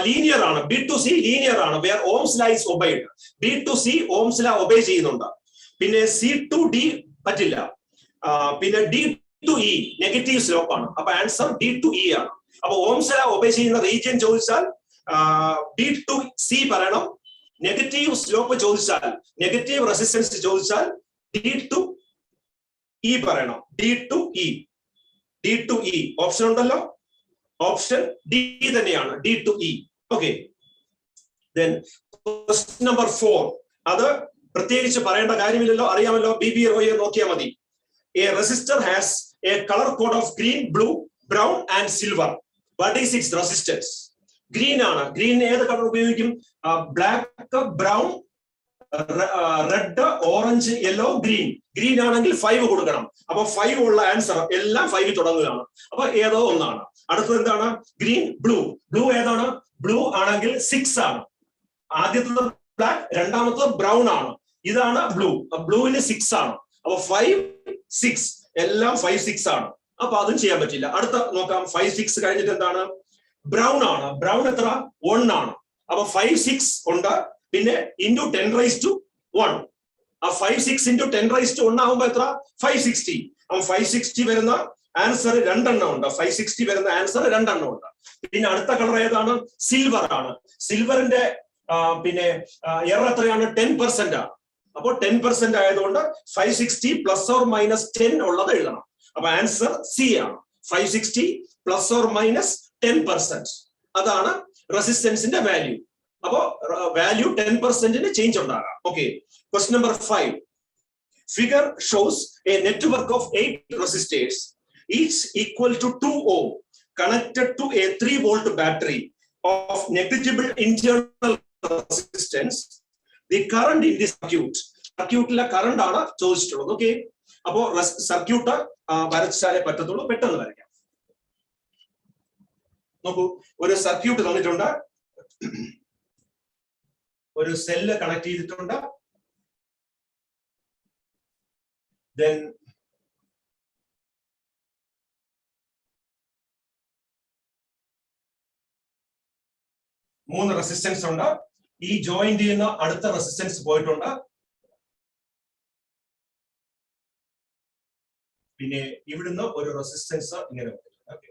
ലീനിയർ ആണ്. B to C ലീനിയർ ആണ്. Where Ohm's law is obeyed. B to C Ohm's law obey ചെയ്യുന്നുണ്ട്. പിന്നെ C to D പറ്റില്ല. പിന്നെ D to E negative slope ആണ്. അപ്പൊ ആൻസർ D to E ആണ്. അപ്പൊ ഓംസ് ലാ ഒബേ ചെയ്യുന്ന റീജിയൻ ചോദിച്ചാൽ D to C പറയണം. നെഗറ്റീവ് സ്ലോപ്പ് ചോദിച്ചാൽ, നെഗറ്റീവ് റെസിസ്റ്റൻസ് ചോദിച്ചാൽ D to E പറയണം. D to E ഓപ്ഷൻ ഉണ്ടല്ലോ, ഓപ്ഷൻ D തന്നെയാണ്. D to E. Okay, then question number 4. അത് പ്രത്യേകിച്ച് പറയേണ്ട കാര്യമില്ലല്ലോ, അറിയാമല്ലോ. BBROയെ നോക്കിയാൽ മതി. A resistor has A colour code of green, blue, brown and silver. What is it's resistance? Green ആണ്. ഗ്രീൻ ഏത് കളർ ഉപയോഗിക്കും? Black, brown, red, orange, yellow, green. Green ആണെങ്കിൽ 5 കൊടുക്കണം. അപ്പൊ 5 ഉള്ള ആൻസർ എല്ലാം 5 തുടങ്ങുകയാണ്. അപ്പൊ ഏതോ ഒന്നാണ്. അടുത്തത് എന്താണ്? Green, blue. ബ്ലൂ ഏതാണ്? ബ്ലൂ ആണെങ്കിൽ 6 ആണ്. ആദ്യത്തത് ബ്ലാക്ക്, രണ്ടാമത്തത് ബ്രൗൺ ആണ്. ഇതാണ് ബ്ലൂ. ബ്ലൂവിന് 6 ആണ്. അപ്പൊ 5, 6 എല്ലാം 5, 6 ആണ്. അപ്പൊ അതും ചെയ്യാൻ പറ്റില്ല. അടുത്ത നോക്കാം. 5, 6 കഴിഞ്ഞിട്ട് എന്താണ്? ബ്രൗൺ ആണ്. ബ്രൗൺ എത്ര? 1 ആണ്. അപ്പൊ 5, 6 ഉണ്ട്. പിന്നെ ഇൻറ്റു 10⁻1. ആ 5, 6 ഇൻറ്റു 10⁻1 ആകുമ്പോ എത്ര? 560. അപ്പൊ 560 വരുന്ന ആൻസർ 2 എണ്ണം ഉണ്ട്. 560 വരുന്ന ആൻസർ 2 എണ്ണം ഉണ്ട്. പിന്നെ അടുത്ത കളർ ഏതാണ്? സിൽവർ ആണ്. സിൽവറിന്റെ പിന്നെ എറർ എത്രയാണ്? 10% ആണ്. അപ്പോൾ 10% ആയതുകൊണ്ട് 560 ± 10 ഉള്ളത് എഴുതണം. അപ്പൊ ആൻസർ C ആണ്. 560 ± 10%. അതാണ് റെസിസ്റ്റൻസിന്റെ വാല്യൂ. അപ്പോ വാല്യൂ 10%-ന് ചേഞ്ച് ഉണ്ടാകാം. Okay, question number 5. Figure shows a network of 8 resistors, each equal to 2 ohm, connected to a 3 volt battery of negligible internal resistance. The current in this സർക്യൂട്ടിലെ current ആണ് ചോദിച്ചിട്ടുള്ളത്. Okay, അപ്പോ circuit വരച്ചാലേ പറ്റത്തുള്ളൂ. പെട്ടെന്ന് വരയ്ക്കാം. നോക്കൂ, ഒരു സർക്യൂട്ട് തന്നിട്ടുണ്ട്. ഒരു സെല്ല് കണക്ട് ചെയ്തിട്ടുണ്ട്. Then മൂന്ന് റെസിസ്റ്റൻസ് ഉണ്ട്. ഈ ജോയിന്റ് ചെയ്യുന്ന അടുത്ത റെസിസ്റ്റൻസ് പോയിട്ടുണ്ട്. പിന്നെ ഇവിടുന്ന് ഒരു റെസിസ്റ്റൻസ് ഇങ്ങനെ വന്നിട്ടുണ്ട്. ഓക്കെ,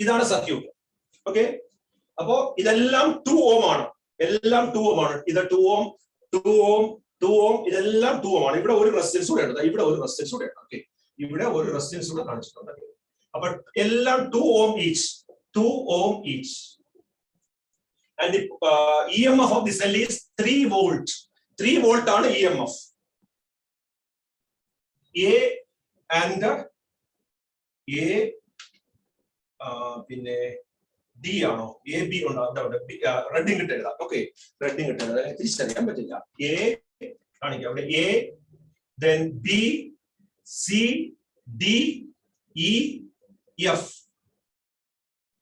ഇതാണ് സർക്യൂട്ട്. ഓക്കെ, അപ്പോ ഇതെല്ലാം 2 ohm ആണ്. എല്ലാം 2 ohm ആണ്. ഇത് 2 ohm, 2 ohm, 2 ohm, ഇതെല്ലാം 2 ohm ആണ്. ഇവിടെ ഒരു റെസിസ്റ്റൻസ് കൂടെ ഉണ്ട്. ഇവിടെ ഒരു റെസിസ്റ്റൻസ് കൂടെ ഉണ്ട്. ഓക്കെ, ഇവിടെ ഒരു റെസിസ്റ്റൻസ് കൂടെ കാണിച്ചിട്ടുണ്ട്. അപ്പൊ എല്ലാം 2 ohm each. 2 ohm each. And the EMF of the cell is 3 volt. 3 volt ആണ് EMF. A and A പിന്നെ D ആണോ? AB ഉണ്ടോ? റെഡിങ് കിട്ടരുത്. ഓക്കെ, റെഡിങ് കിട്ടരുത്, തിരിച്ചറിയാൻ പറ്റില്ല. A കാണിക്കാം. അവിടെ A, then B, C, D, E, F.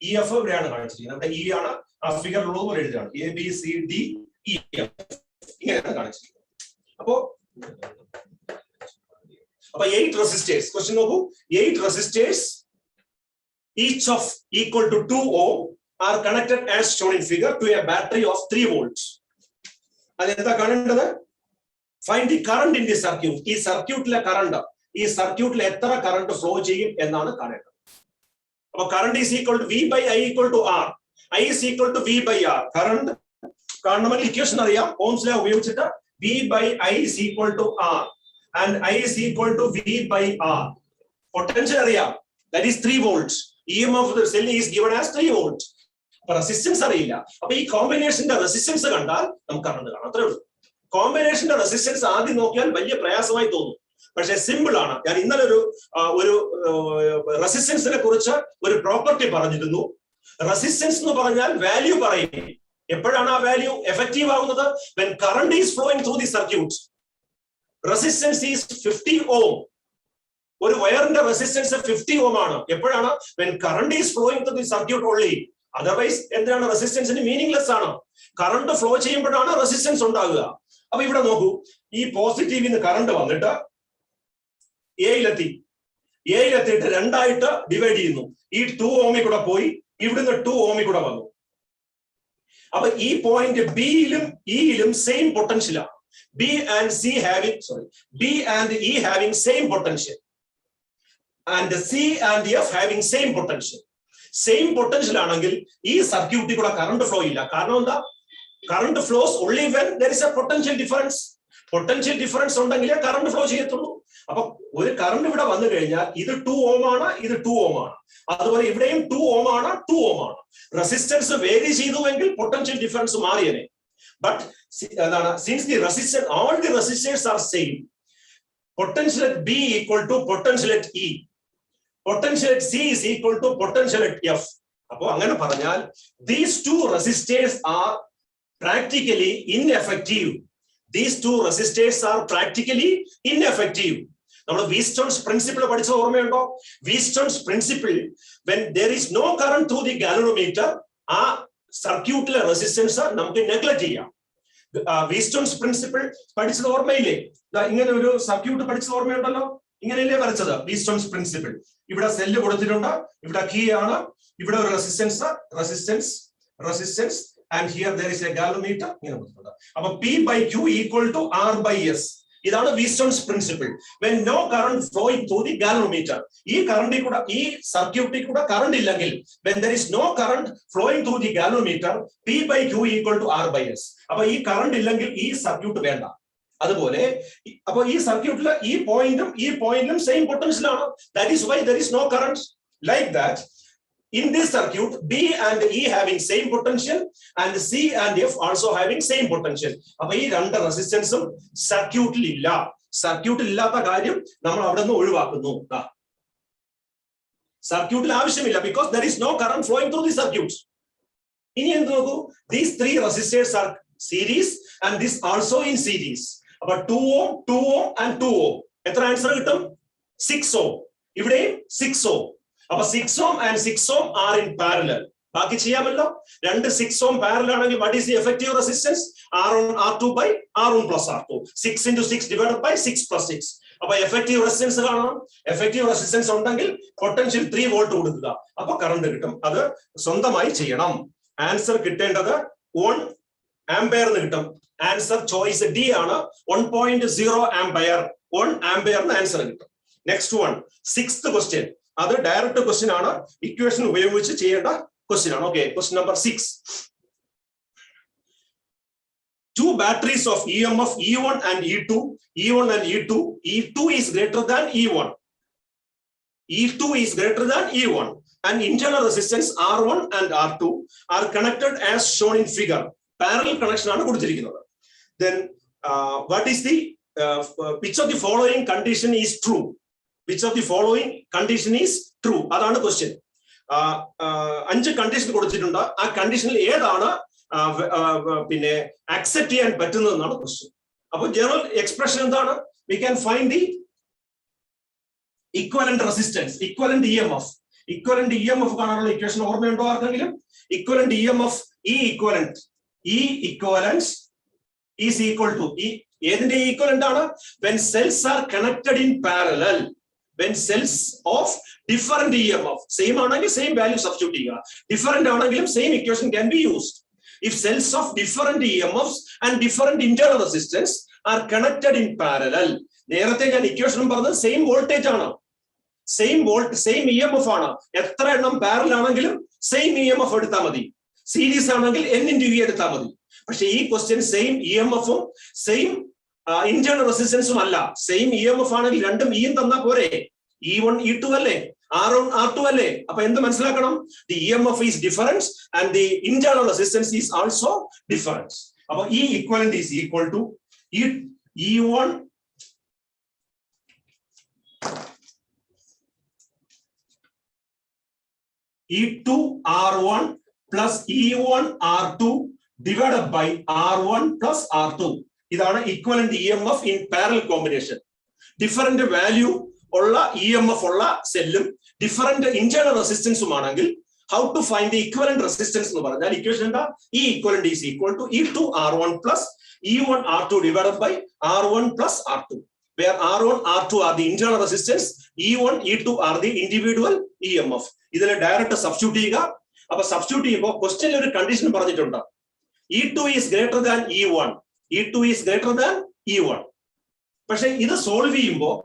EF ഇവിടെയാണ് കാണിച്ചിരിക്കുന്നത്. അവിടെ E ആണ് ആ ഫിഗറിലുള്ളത് പോലെ എഴുതുകയാണ്. A, B, C, D, E, F. ഇങ്ങനെയാണ് കാണിച്ചിരിക്കുന്നത്. അപ്പോ 8 resistors. Question നോക്കൂ. 8 resistors, each of equal to 2 ohm, are connected as shown in figure to a battery of 3 volts. അതെന്താ കാണേണ്ടത്? Find the current in the circuit. ഈ സർക്യൂട്ടിലെ current, ഈ സർക്യൂട്ടിൽ എത്ര കറണ്ട് ഫ്ലോ ചെയ്യും എന്നാണ് കാണേണ്ടത്. അപ്പൊ current is equal to V by I equal to R. I is equal to V by R. Current കാണണമെങ്കിൽ ഇക്വേഷൻ അറിയാം. ഓംസ് ലോ ഉപയോഗിച്ചിട്ട് V by I is equal to R and I is equal to V by R. Potential അറിയാം, that is 3 volts. EMF of the cell is given as 3 volts. Resistance അറിയില്ല. അപ്പൊ ഈ കോമ്പിനേഷന്റെ resistance കണ്ടാൽ നമുക്ക് current കാണാം. അത്രേ ഉള്ളൂ. കോമ്പിനേഷന്റെ റെസിസ്റ്റൻസ് ആദ്യം നോക്കിയാൽ വലിയ പ്രയാസമായി തോന്നും, പക്ഷെ സിമ്പിൾ ആണ്. ഞാൻ ഇന്നലെ ഒരു റെസിസ്റ്റൻസിനെ കുറിച്ച് ഒരു പ്രോപ്പർട്ടി പറഞ്ഞിരുന്നു. റെസിസ്റ്റൻസ് എന്ന് പറഞ്ഞാൽ വാല്യൂ പറയും. എപ്പോഴാണ് ആ വാല്യൂ എഫക്റ്റീവ് ആവുന്നത്? when current is flowing through the circuit. Resistance is 50 ohm. ഒരു വയറിന്റെ റെസിസ്റ്റൻസ് 50 ohm ആണ്. എപ്പോഴാണ്? when current is flowing through the circuit only. Otherwise എന്താണ്? റെസിസ്റ്റൻസിന് മീനിങ്ലെസ് ആണ്. കറണ്ട് ഫ്ലോ ചെയ്യുമ്പോഴാണ് റെസിസ്റ്റൻസ് ഉണ്ടാകുക. അപ്പൊ ഇവിടെ നോക്കൂ, ഈ പോസിറ്റീവിൽ നിന്ന് കറണ്ട് വന്നിട്ട് എയിലെത്തിയിട്ട് രണ്ടായിട്ട് ഡിവൈഡ് ചെയ്യുന്നു. ഈ 2 ഓമിൽ കൂടെ പോയി ഇവിടുന്ന് 2 ഓമിൽ കൂടെ വന്നു. അപ്പൊ ഈ പോയിന്റ് ബിയിലും ഇയിലും സെയിം പൊട്ടൻഷ്യലാണ്. B and E having same potential and C and F having same potential. Same potential ആണെങ്കിൽ ഈ സർക്യൂട്ടിൽ കൂടെ കറണ്ട് ഫ്ലോ ഇല്ല. കാരണം എന്താ? Current flows only when there is a potential difference. Potential difference ഉണ്ടെങ്കിലേ കറണ്ട് ഫ്ലോ ചെയ്യത്തുള്ളൂ. അപ്പൊ ഒരു കറണ്ട് ഇവിടെ വന്നു കഴിഞ്ഞാൽ ഇത് 2 ഓം ആണ്, ഇത് 2 ഓം ആണ്. അതുപോലെ ഇവിടെയും 2 ഓം ആണ്, 2 ഓം ആണ്. റെസിസ്റ്റൻസ് വേരി ചെയ്തുവെങ്കിൽ പൊട്ടൻഷ്യൽ ഡിഫറൻസ് മാറിയനെ. ബട്ട് എന്താണ്? Since the resistance, all the resistors are same, potential at B equal to potential at E, potential at C is equal to potential at F. അപ്പോ അങ്ങനെ പറഞ്ഞാൽ these two resistors are practically ineffective. These two resistors are practically ineffective. നമ്മൾ വീസ്റ്റോൺസ് principle പഠിച്ച ഓർമ്മയുണ്ടോ? വീസ്റ്റോൺസ് principle, when there is no current through the galvanometer, ആ സർക്യൂട്ടിലെ resistance നമുക്ക് neglect ചെയ്യാം. വീസ്റ്റോൺസ് പ്രിൻസിപ്പിൾ പഠിച്ചത് ഓർമ്മയില്ലേ? ഇങ്ങനെ ഒരു സർക്യൂട്ട് പഠിച്ചത് ഓർമ്മയുണ്ടല്ലോ? ഇങ്ങനെയല്ലേ വരച്ചത് വീസ്റ്റോൺസ് പ്രിൻസിപ്പിൾ? ഇവിടെ സെല്ല് കൊടുത്തിട്ടുണ്ട്, ഇവിടെ കീ ആണ്, ഇവിടെ ഒരു resistance and here there is a galvanometer. ഇങ്ങനെ കൊടുത്തിട്ടുണ്ട്. അപ്പൊ P by Q equal to R by S. ഇതാണ് വീസ്റ്റോൺസ് principle. when no current flowing through the galvanometer, ഈ കറണ്ടിൽ കൂടെ, ഈ സർക്യൂട്ടിൽ കൂടെ കറണ്ട് ഇല്ലെങ്കിൽ, when there is no current flowing through the galvanometer, P by Q equal to R by S. അപ്പൊ ഈ current ഇല്ലെങ്കിൽ ഈ സർക്യൂട്ട് വേണ്ട. അതുപോലെ അപ്പൊ ഈ സർക്യൂട്ടില് ഈ പോയിന്റും സെയിം പൊട്ടൻഷ്യൽ ആണ്. that is why there is no current. like that, in this circuit, B and E having same potential and C and F also having same potential. അപ്പൊ ഈ രണ്ട് റെസിസ്റ്റൻസും സർക്യൂട്ടിൽ ഇല്ല. സർക്യൂട്ടിൽ ഇല്ലാത്ത കാര്യം നമ്മൾ അവിടെ നിന്ന് ഒഴിവാക്കുന്നു. സർക്യൂട്ടിൽ ആവശ്യമില്ല, because there is no current flowing through the circuit. ഇനി എന്ത് നോക്കൂ, these three resistors are series and this also in series. അപ്പൊ 2 ohm, 2 ohm and 2 ohm. എത്ര ആൻസർ കിട്ടും? 6 ohm. ഇവിടെ 6 ohm. അപ്പൊ 6 ohm and 6 ohm are in parallel. ബാക്കി ചെയ്യാമല്ലോ. രണ്ട് 6 ohm പാരലൽ ആണെങ്കിൽ what is the effective resistance? R1 R2 by R1 plus R2. 6 into 6 divided by 6 plus 6. അപ്പൊ എഫക്റ്റീവ് റെസിസ്റ്റൻസ് കാണണം. എഫക്റ്റീവ് റെസിസ്റ്റൻസ് ഉണ്ടെങ്കിൽ പൊട്ടൻഷ്യൽ 3 വോൾട്ട് കൊടുക്കുക, അപ്പൊ കറണ്ട് കിട്ടും. അത് സ്വന്തമായി ചെയ്യണം. ആൻസർ കിട്ടേണ്ടത് 1 ആംപിയർ എന്ന് കിട്ടും. ആൻസർ ചോയ്സ് ഡി ആണ്. 1.0 ആംപിയർ, 1 ആംപിയറിന് ആൻസർ കിട്ടും. Next one, 6th question. അത് ഡയറക്റ്റ് ക്വസ്റ്റ്യൻ ആണ്, ഇക്വേഷൻ ഉപയോഗിച്ച് ചെയ്യേണ്ട ക്വസ്റ്റ്യൻ ആണ്. Okay, question number 6. Two batteries of EMF E1 and E2, E1 and E2, E2 is greater than E1. E2 is greater than E1 and internal resistance R1 and R2 are connected as shown in figure. Parallel connection ആണ് കൊടുത്തിരിക്കുന്നത്. Then what is the which of the following condition is true? Which of the following condition is true? അതാണ് question. 5 condition കൊടുത്തിട്ടുണ്ട്. ആ കണ്ടീഷനിൽ ഏതാണ് പിന്നെ accept ചെയ്യാൻ പറ്റുന്നതെന്നാണ് question. അപ്പൊ ജനറൽ എക്സ്പ്രഷൻ എന്താണ്? We can find the equivalent resistance, equivalent EMF. Equivalent EMF കാണാനുള്ള ഇക്വേഷൻ ഓർമ്മയുണ്ടോ ആർക്കെങ്കിലും? Equivalent EMF, E equivalent is equal to ഏതിന്റെ equivalent ആണ്? When cells are connected in parallel, when cells of different EMF, same ആണെങ്കിൽ same value substitute ചെയ്യുക, different ആണെങ്കിലും same equation can be used. If cells of different EMFs and different internal resistance are connected in parallel, നേരത്തെ ഞാൻ equation പറഞ്ഞത് same voltage ആണ്, same EMF ആണ്. എത്ര എണ്ണം പാരലൽ ആണെങ്കിലും സെയിം EMF എടുത്താൽ മതി. സീരീസ് ആണെങ്കിൽ N/E എടുത്താൽ മതി. പക്ഷെ ഈ ക്വസ്റ്റ്യൻ സെയിം EMF-ഉം സെയിം ഇന്റേണൽ റെസിസ്റ്റൻസും അല്ല. സെയിം EMF ആണെങ്കിൽ രണ്ടും ഇയും തന്നാ പോരെ? E1 E2 അല്ലേ, R1 R2 അല്ലേ? അപ്പൊ എന്ത് മനസ്സിലാക്കണം? The EMF is different and the internal resistance is also different. അപ്പൊ ഈ equivalent is equal to E1 E2 R1 plus E1 R2 divided by R1 plus R2. ഇതാണ് equivalent EMF in parallel combination. Different value ഉള്ള EMF ഉള്ള സെല്ലും different internal റെസിസ്റ്റൻസും ആണെങ്കിൽ how to find the equivalent resistance എന്ന് പറഞ്ഞാൽ equation എന്താ? E equivalent is equal to E2 R1 plus E1 R2 divided by R1 plus R2, where R1 R2 are the internal resistance, E1 E2 are the individual EMF. ഇതിനെ direct substitute ചെയ്യുക. അപ്പൊ substitute ചെയ്യുമ്പോൾ ക്വസ്റ്റ്യനിൽ ഒരു condition പറഞ്ഞിട്ടുണ്ട്, E2 is greater than E1, E2 is greater than E1. പക്ഷെ ഇത് solve ചെയ്യുമ്പോൾ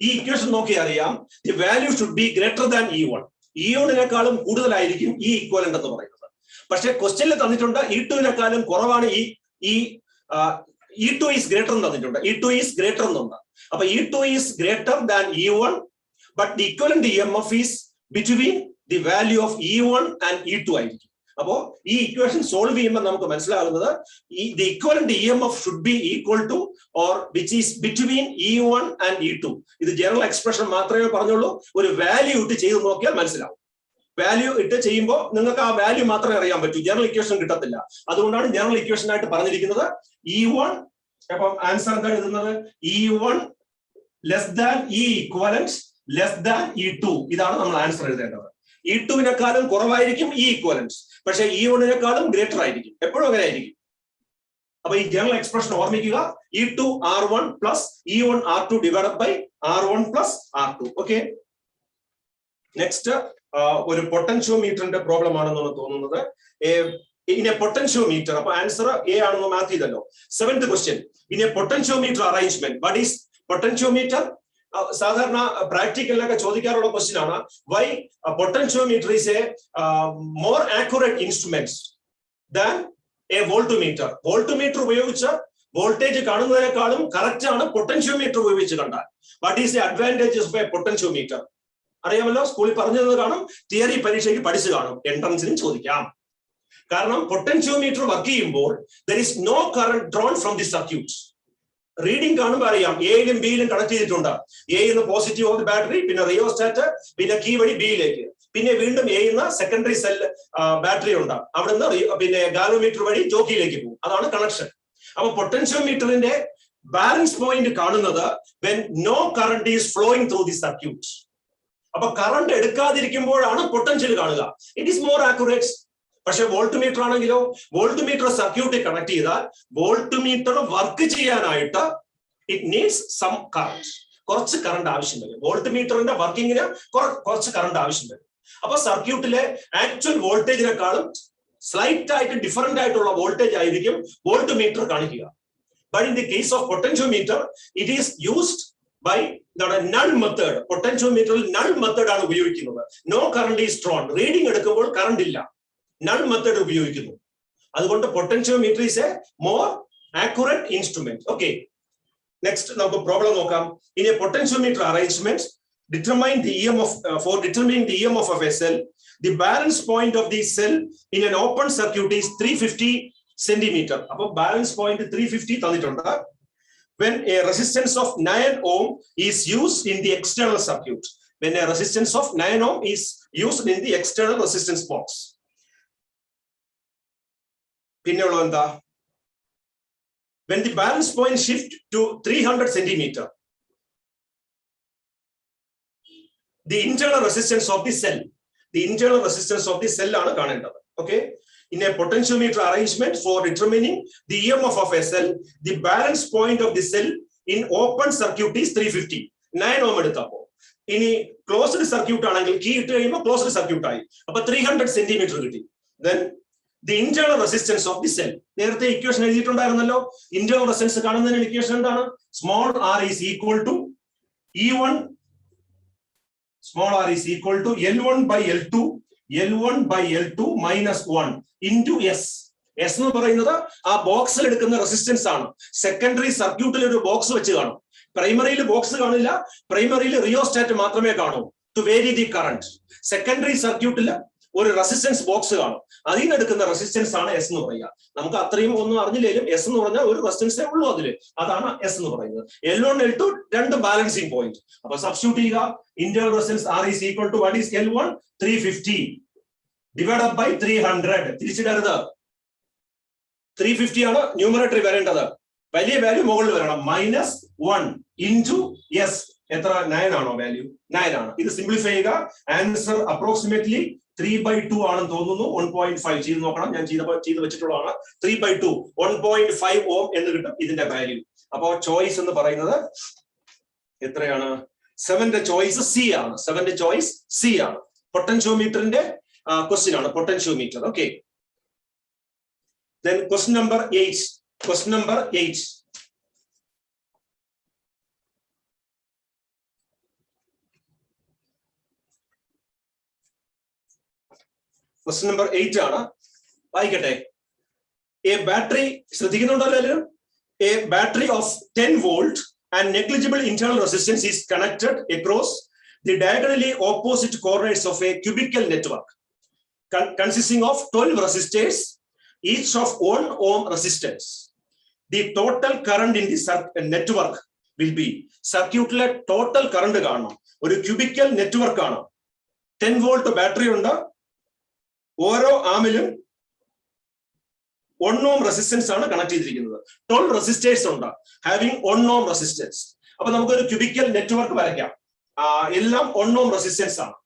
ഈ ഇക്വേഷൻ നോക്കി അറിയാം, the value should be greater than E1. E1-നേക്കാളും കൂടുതലായിരിക്കും ഈ ഇക്വലന്റ് എന്ന് പറയുന്നത്. പക്ഷെ ക്വസ്റ്റ്യനിൽ തന്നിട്ടുണ്ട് E2-നേക്കാളും കുറവാണ് E2 is greater എന്ന് തന്നിട്ടുണ്ട്, E2 is greater എന്നുണ്ട്. അപ്പൊ E2 is greater than E1, but the equivalent EMF is between the value of E1 and E2 ആയിരിക്കും. അപ്പോ ഈ ഇക്വേഷൻ സോൾവ് ചെയ്യുമ്പോൾ നമുക്ക് മനസ്സിലാകുന്നത് the equivalent EMF should be equal to or which is between E1 and E2. ഇത് general expression മാത്രമേ പറഞ്ഞുള്ളൂ. ഒരു വാല്യൂ ഇട്ട് ചെയ്ത് നോക്കിയാൽ മനസ്സിലാവും. വാല്യൂ ഇട്ട് ചെയ്യുമ്പോൾ നിങ്ങൾക്ക് ആ വാല്യൂ മാത്രമേ അറിയാൻ പറ്റൂ, ജനറൽ ഇക്വേഷൻ കിട്ടത്തില്ല. അതുകൊണ്ടാണ് ജനറൽ ഇക്വേഷൻ ആയിട്ട് പറഞ്ഞിരിക്കുന്നത് E1. അപ്പം ആൻസർ എന്താ എഴുതുന്നത്? E1 less than E equivalent less than E2. ഇതാണ് നമ്മൾ ആൻസർ എഴുതേണ്ടത്. E2-നേക്കാളും കുറവായിരിക്കും E equivalent, പക്ഷെ E1-നേക്കാളും ഗ്രേറ്റർ ആയിരിക്കും. എപ്പോഴും അങ്ങനെ ആയിരിക്കും. അപ്പൊ ഈ ജനറൽ എക്സ്പ്രഷൻ ഓർമ്മിക്കുക, E2 R1 plus E1 R2 divided by R1 plus R2. Okay, next ഒരു പൊട്ടൻഷ്യോമീറ്ററിന്റെ പ്രോബ്ലം ആണെന്നാണ് തോന്നുന്നത്. ഇൻ എ പൊട്ടൻഷ്യോമീറ്റർ, അപ്പൊ ആൻസർ എ ആണെന്ന് മാർക്ക് ചെയ്തല്ലോ. 7th question, in a potentiometer arrangement, what is potentiometer? സാധാരണ പ്രാക്ടിക്കലിനൊക്കെ ചോദിക്കാറുള്ള ക്വസ്റ്റ്യൻ ആണ്. Why potentiometer is a more accurate instrument than a voltmeter. Voltmeter ഉപയോഗിച്ച് വോൾട്ടേജ് കാണുന്നതിനേക്കാളും കറക്റ്റ് ആണ് പൊട്ടൻഷ്യോമീറ്റർ ഉപയോഗിച്ച് കണ്ടാൽ. What is the advantages of a potentiometer? അറിയാമല്ലോ, സ്കൂളിൽ പറഞ്ഞത് കാണും, തിയറി പരീക്ഷയ്ക്ക് പഠിച്ചു കാണും, എൻട്രൻസിനും ചോദിക്കാം. കാരണം പൊട്ടൻഷ്യോമീറ്റർ വർക്ക് ചെയ്യുമ്പോൾ there is no current drawn from the circuit. Reading കാണുമ്പോൾ അറിയാം, എയിലും ബിയിലും കണക്ട് ചെയ്തിട്ടുണ്ട്. എന്ന് പോസിറ്റീവ് ഓഫ് ദി ബാറ്ററി, പിന്നെ റിയോസ്റ്റാറ്റ്, പിന്നെ കീ വഴി ബിയിലേക്ക്, പിന്നെ വീണ്ടും എന്ന സെക്കൻഡറി സെൽ ബാറ്ററി ഉണ്ട്, അവിടുന്ന് പിന്നെ ഗാലോമീറ്റർ വഴി ജോക്കിയിലേക്ക് പോകും. അതാണ് കണക്ഷൻ. അപ്പൊ പൊട്ടൻഷ്യോമീറ്ററിന്റെ ബാലൻസ് പോയിന്റ് കാണുന്നത് when no current is flowing through the circuit. അപ്പൊ കറണ്ട് എടുക്കാതിരിക്കുമ്പോഴാണ് പൊട്ടൻഷ്യൽ കാണുക. It is more accurate. പക്ഷെ വോൾട്ട്മീറ്റർ ആണെങ്കിലോ, വോൾട്ട്മീറ്റർ സർക്യൂട്ടിൽ കണക്ട് ചെയ്താൽ വോൾട്ട്മീറ്റർ വർക്ക് ചെയ്യാനായിട്ട് ഇറ്റ് നീഡ്സ് സം കറണ്ട്, കുറച്ച് കറണ്ട് ആവശ്യം വരും. വോൾട്ട്മീറ്ററിന്റെ വർക്കിങ്ങിന് കുറച്ച് കറണ്ട് ആവശ്യം വരും. അപ്പൊ സർക്യൂട്ടിലെ ആക്ച്വൽ വോൾട്ടേജിനെക്കാളും സ്ലൈറ്റ് ആയിട്ട് ഡിഫറന്റ് ആയിട്ടുള്ള വോൾട്ടേജ് ആയിരിക്കും വോൾട്ട്മീറ്റർ കാണിക്കുക. But in the case of potentiometer it is used by null method. പൊട്ടൻഷ്യോമീറ്ററിൽ നൾ മെത്തേഡ് ആണ് ഉപയോഗിക്കുന്നത്. No current is drawn. Reading എടുക്കുമ്പോൾ കറണ്ട് ഇല്ല, നൾ മെത്തേഡ് ഉപയോഗിക്കുന്നു. അതുകൊണ്ട് potentiometer is a more accurate instrument. Okay, next നമുക്ക് problem നോക്കാം. In a potentiometer arrangement, determine the EMF for determining the EMF of a cell. The balance point of the cell in an open circuit is 350 centimeter. Appo balance point 350 തന്നിട്ടുണ്ട്. When a resistance of 9 ohm is used in the external circuit. When a resistance of 9 ohm is used in the external resistance box. പിന്നെയുള്ളത് എന്താ? When the balance point shift to 300 centimeter. The internal resistance of the cell. The internal resistance of the cell ആണ് കാണേണ്ടത്. Okay, in a potentiometer arrangement for determining the EMF of a cell, the balance point of the cell in open circuit is 350. 9 ohm എടുത്തപ്പോ ഇനി closed circuit ആണെങ്കിൽ key ഇട്ട് കഴിയുമ്പോൾ closed circuit ആയി. അപ്പൊ 300 centimetre കിട്ടി. Then the internal resistance of the cell. നേരത്തെ equation എഴുതിയിട്ടുണ്ടായിരുന്നല്ലോ. Internal resistance കാണുന്നതിന് ഇക്വേഷൻ എന്താണ്? Small r is equal to E1, small r is equal to L1 by L2 minus 1 into S. S എന്ന് പറയുന്നത് ആ ബോക്സിൽ എടുക്കുന്ന റെസിസ്റ്റൻസ് ആണ്. സെക്കൻഡറി സർക്യൂട്ടിൽ ഒരു ബോക്സ് വെച്ച് കാണും. പ്രൈമറിയിൽ ബോക്സ് കാണില്ല. പ്രൈമറിയിൽ റിയോസ്റ്റാറ്റ് മാത്രമേ കാണൂ to vary the current. Secondary സർക്യൂട്ടിൽ ഒരു റെസിസ്റ്റൻസ് ബോക്സ് കാണും. അതിൽ നിന്ന് എടുക്കുന്ന റെസിസ്റ്റൻസ് ആണ് എസ് എന്ന് പറയുക. നമുക്ക് അത്രയും ഒന്നും അറിഞ്ഞില്ലെങ്കിലും എസ് എന്ന് പറഞ്ഞാൽ ഒരു റെസിസ്റ്റൻസേ ഉള്ളൂ അതില്. അതാണ് എസ് എന്ന് പറയുന്നത്. L1 L2 രണ്ട് ബാലൻസിങ് പോയിന്റ്. അപ്പൊ സബ്സ്റ്റിറ്റ്യൂട്ട് ചെയ്യുക. Internal resistance R is equal to what is L1? 350 divided by 300. തിരിച്ചിടരുത്. 350 ആണ് ന്യൂമറേറ്ററി വരേണ്ടത്. വലിയ വാല്യൂ മുകളിൽ വരണം. -1 into S. എത്ര? 9 ആണോ വാല്യൂ? 9 ആണ്. ഇത് സിംപ്ലിഫൈ ചെയ്യുക. ആൻസർ അപ്രോക്സിമേറ്റ്ലി 3/2 ആണെന്ന് തോന്നുന്നു. 1.5 ചെയ്ത് നോക്കണം. ഞാൻ ചെയ്ത് വെച്ചിട്ടുള്ളതാണ്. 3/2 1.5 ഓം എന്ന് കിട്ടും ഇതിന്റെ വാല്യൂ. അപ്പോ ചോയ്സ് എന്ന് പറയുന്നത് എത്രയാണ്? 7ന്റെ ചോയ്സ് സി ആണ്. 7ന്റെ ചോയ്സ് സി ആണ്. പൊട്ടൻഷ്യോമീറ്ററിന്റെ ക്വസ്റ്റ്യൻ ആണ് potentiometer. Okay. Then question number 8. Question number 8. Question number 8 ആണ്. വായിക്കട്ടെ. A battery, ശ്രദ്ധിക്കുന്നുണ്ടല്ലോ എല്ലാവരും? A battery of 10 volt and negligible internal resistance is connected across the diagonally opposite corners of a cubical network consisting of 12 resistors, each of 1 ohm resistance. The total current in the network will be, സർക്യൂട്ടിലെ total current കാണണം. ഒരു cubical network ആണ്. 10 volt battery ഉണ്ട്. ഓരോ ആമിലും 1 ohm resistance ആണ് connect ചെയ്തിരിക്കുന്നത്. 12 resistors ഉണ്ട് having 1 ohm resistance. അപ്പൊ നമുക്കൊരു ക്യൂബിക്കൽ നെറ്റ്വർക്ക് വരയ്ക്കാം. എല്ലാം 1 ohm റെസിസ്റ്റൻസ് ആണ്.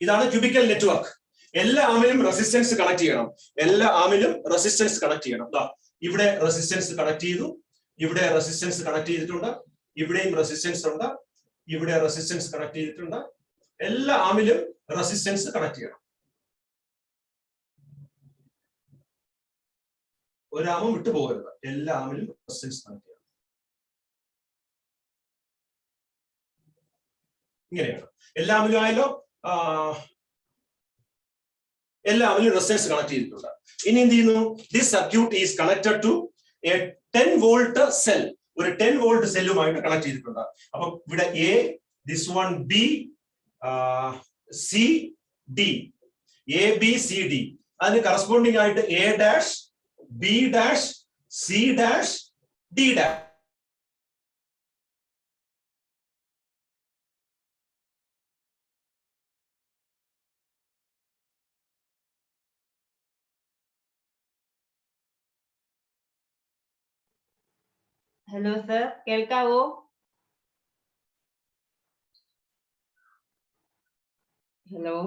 ഇതാണ് ക്യൂബിക്കൽ നെറ്റ്വർക്ക്. എല്ലാ ആമിലും റെസിസ്റ്റൻസ് കണക്ട് ചെയ്യണം. എല്ലാ ആമിലും റെസിസ്റ്റൻസ് കണക്ട് ചെയ്യണം. ഇവിടെ റെസിസ്റ്റൻസ് കണക്ട് ചെയ്തു. ഇവിടെ റെസിസ്റ്റൻസ് കണക്ട് ചെയ്തിട്ടുണ്ട്. ഇവിടെയും റെസിസ്റ്റൻസ് ഉണ്ട്. ഇവിടെ റെസിസ്റ്റൻസ് കണക്ട് ചെയ്തിട്ടുണ്ട്. എല്ലാ ആമിലും റെസിസ്റ്റൻസ് കണക്ട് ചെയ്യണം. ഒരാമും വിട്ടു പോകരുത്. എല്ലാ ആമിലും റെസിസ്റ്റൻസ് കണക്ട് ചെയ്യണം. ഇങ്ങനെയാണ്. എല്ലാ ആമിലും ആയാലോ? എല്ലാവരും റെസിസ്റ്റൻസ് കണക്ട് ചെയ്തിട്ടുണ്ട്. ഇനി എന്ത് ചെയ്യുന്നു? This circuit is connected to a 10 volt cell. ഒരു 10 വോൾട്ട് സെല്ലുമായിട്ട് കണക്ട് ചെയ്തിട്ടുണ്ട്. അപ്പൊ ഇവിടെ A, this one B, C, D, A B C D. അതിന് കറസ്പോണ്ടിങ് ആയിട്ട് A dash, B dash, C dash, D dash.
Hello sir, കേൾക്കാവോ? Hello.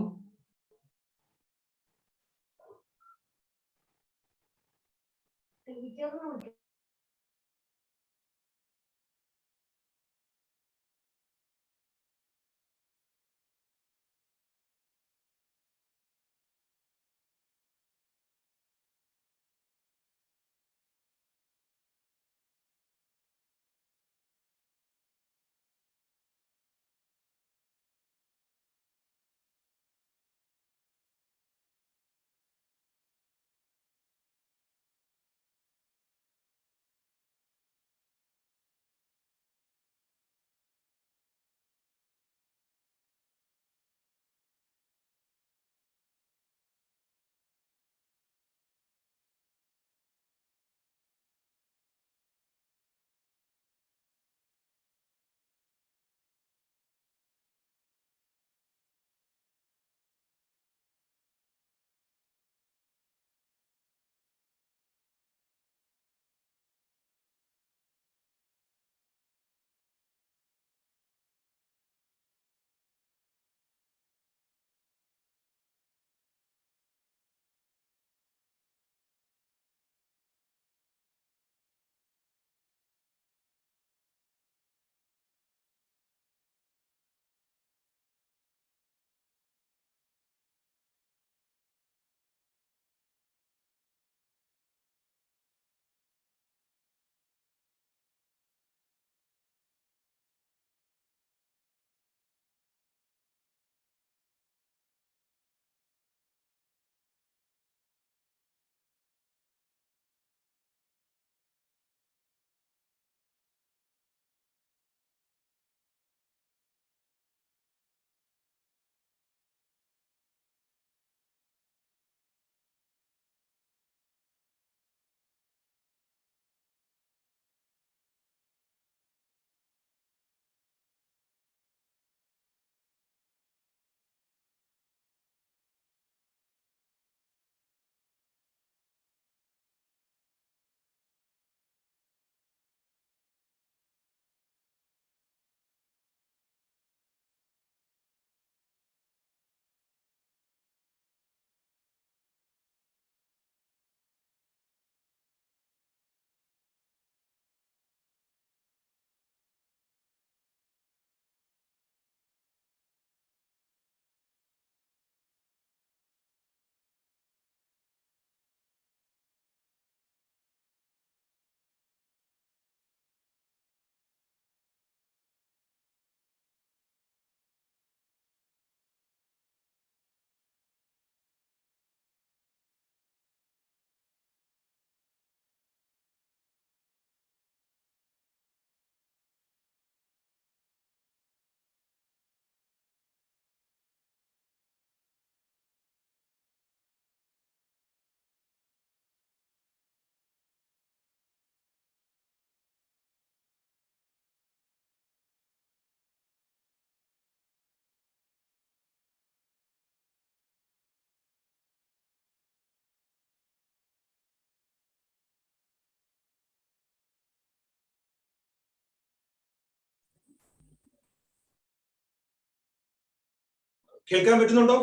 കേൾക്കാൻ പറ്റുന്നുണ്ടോ?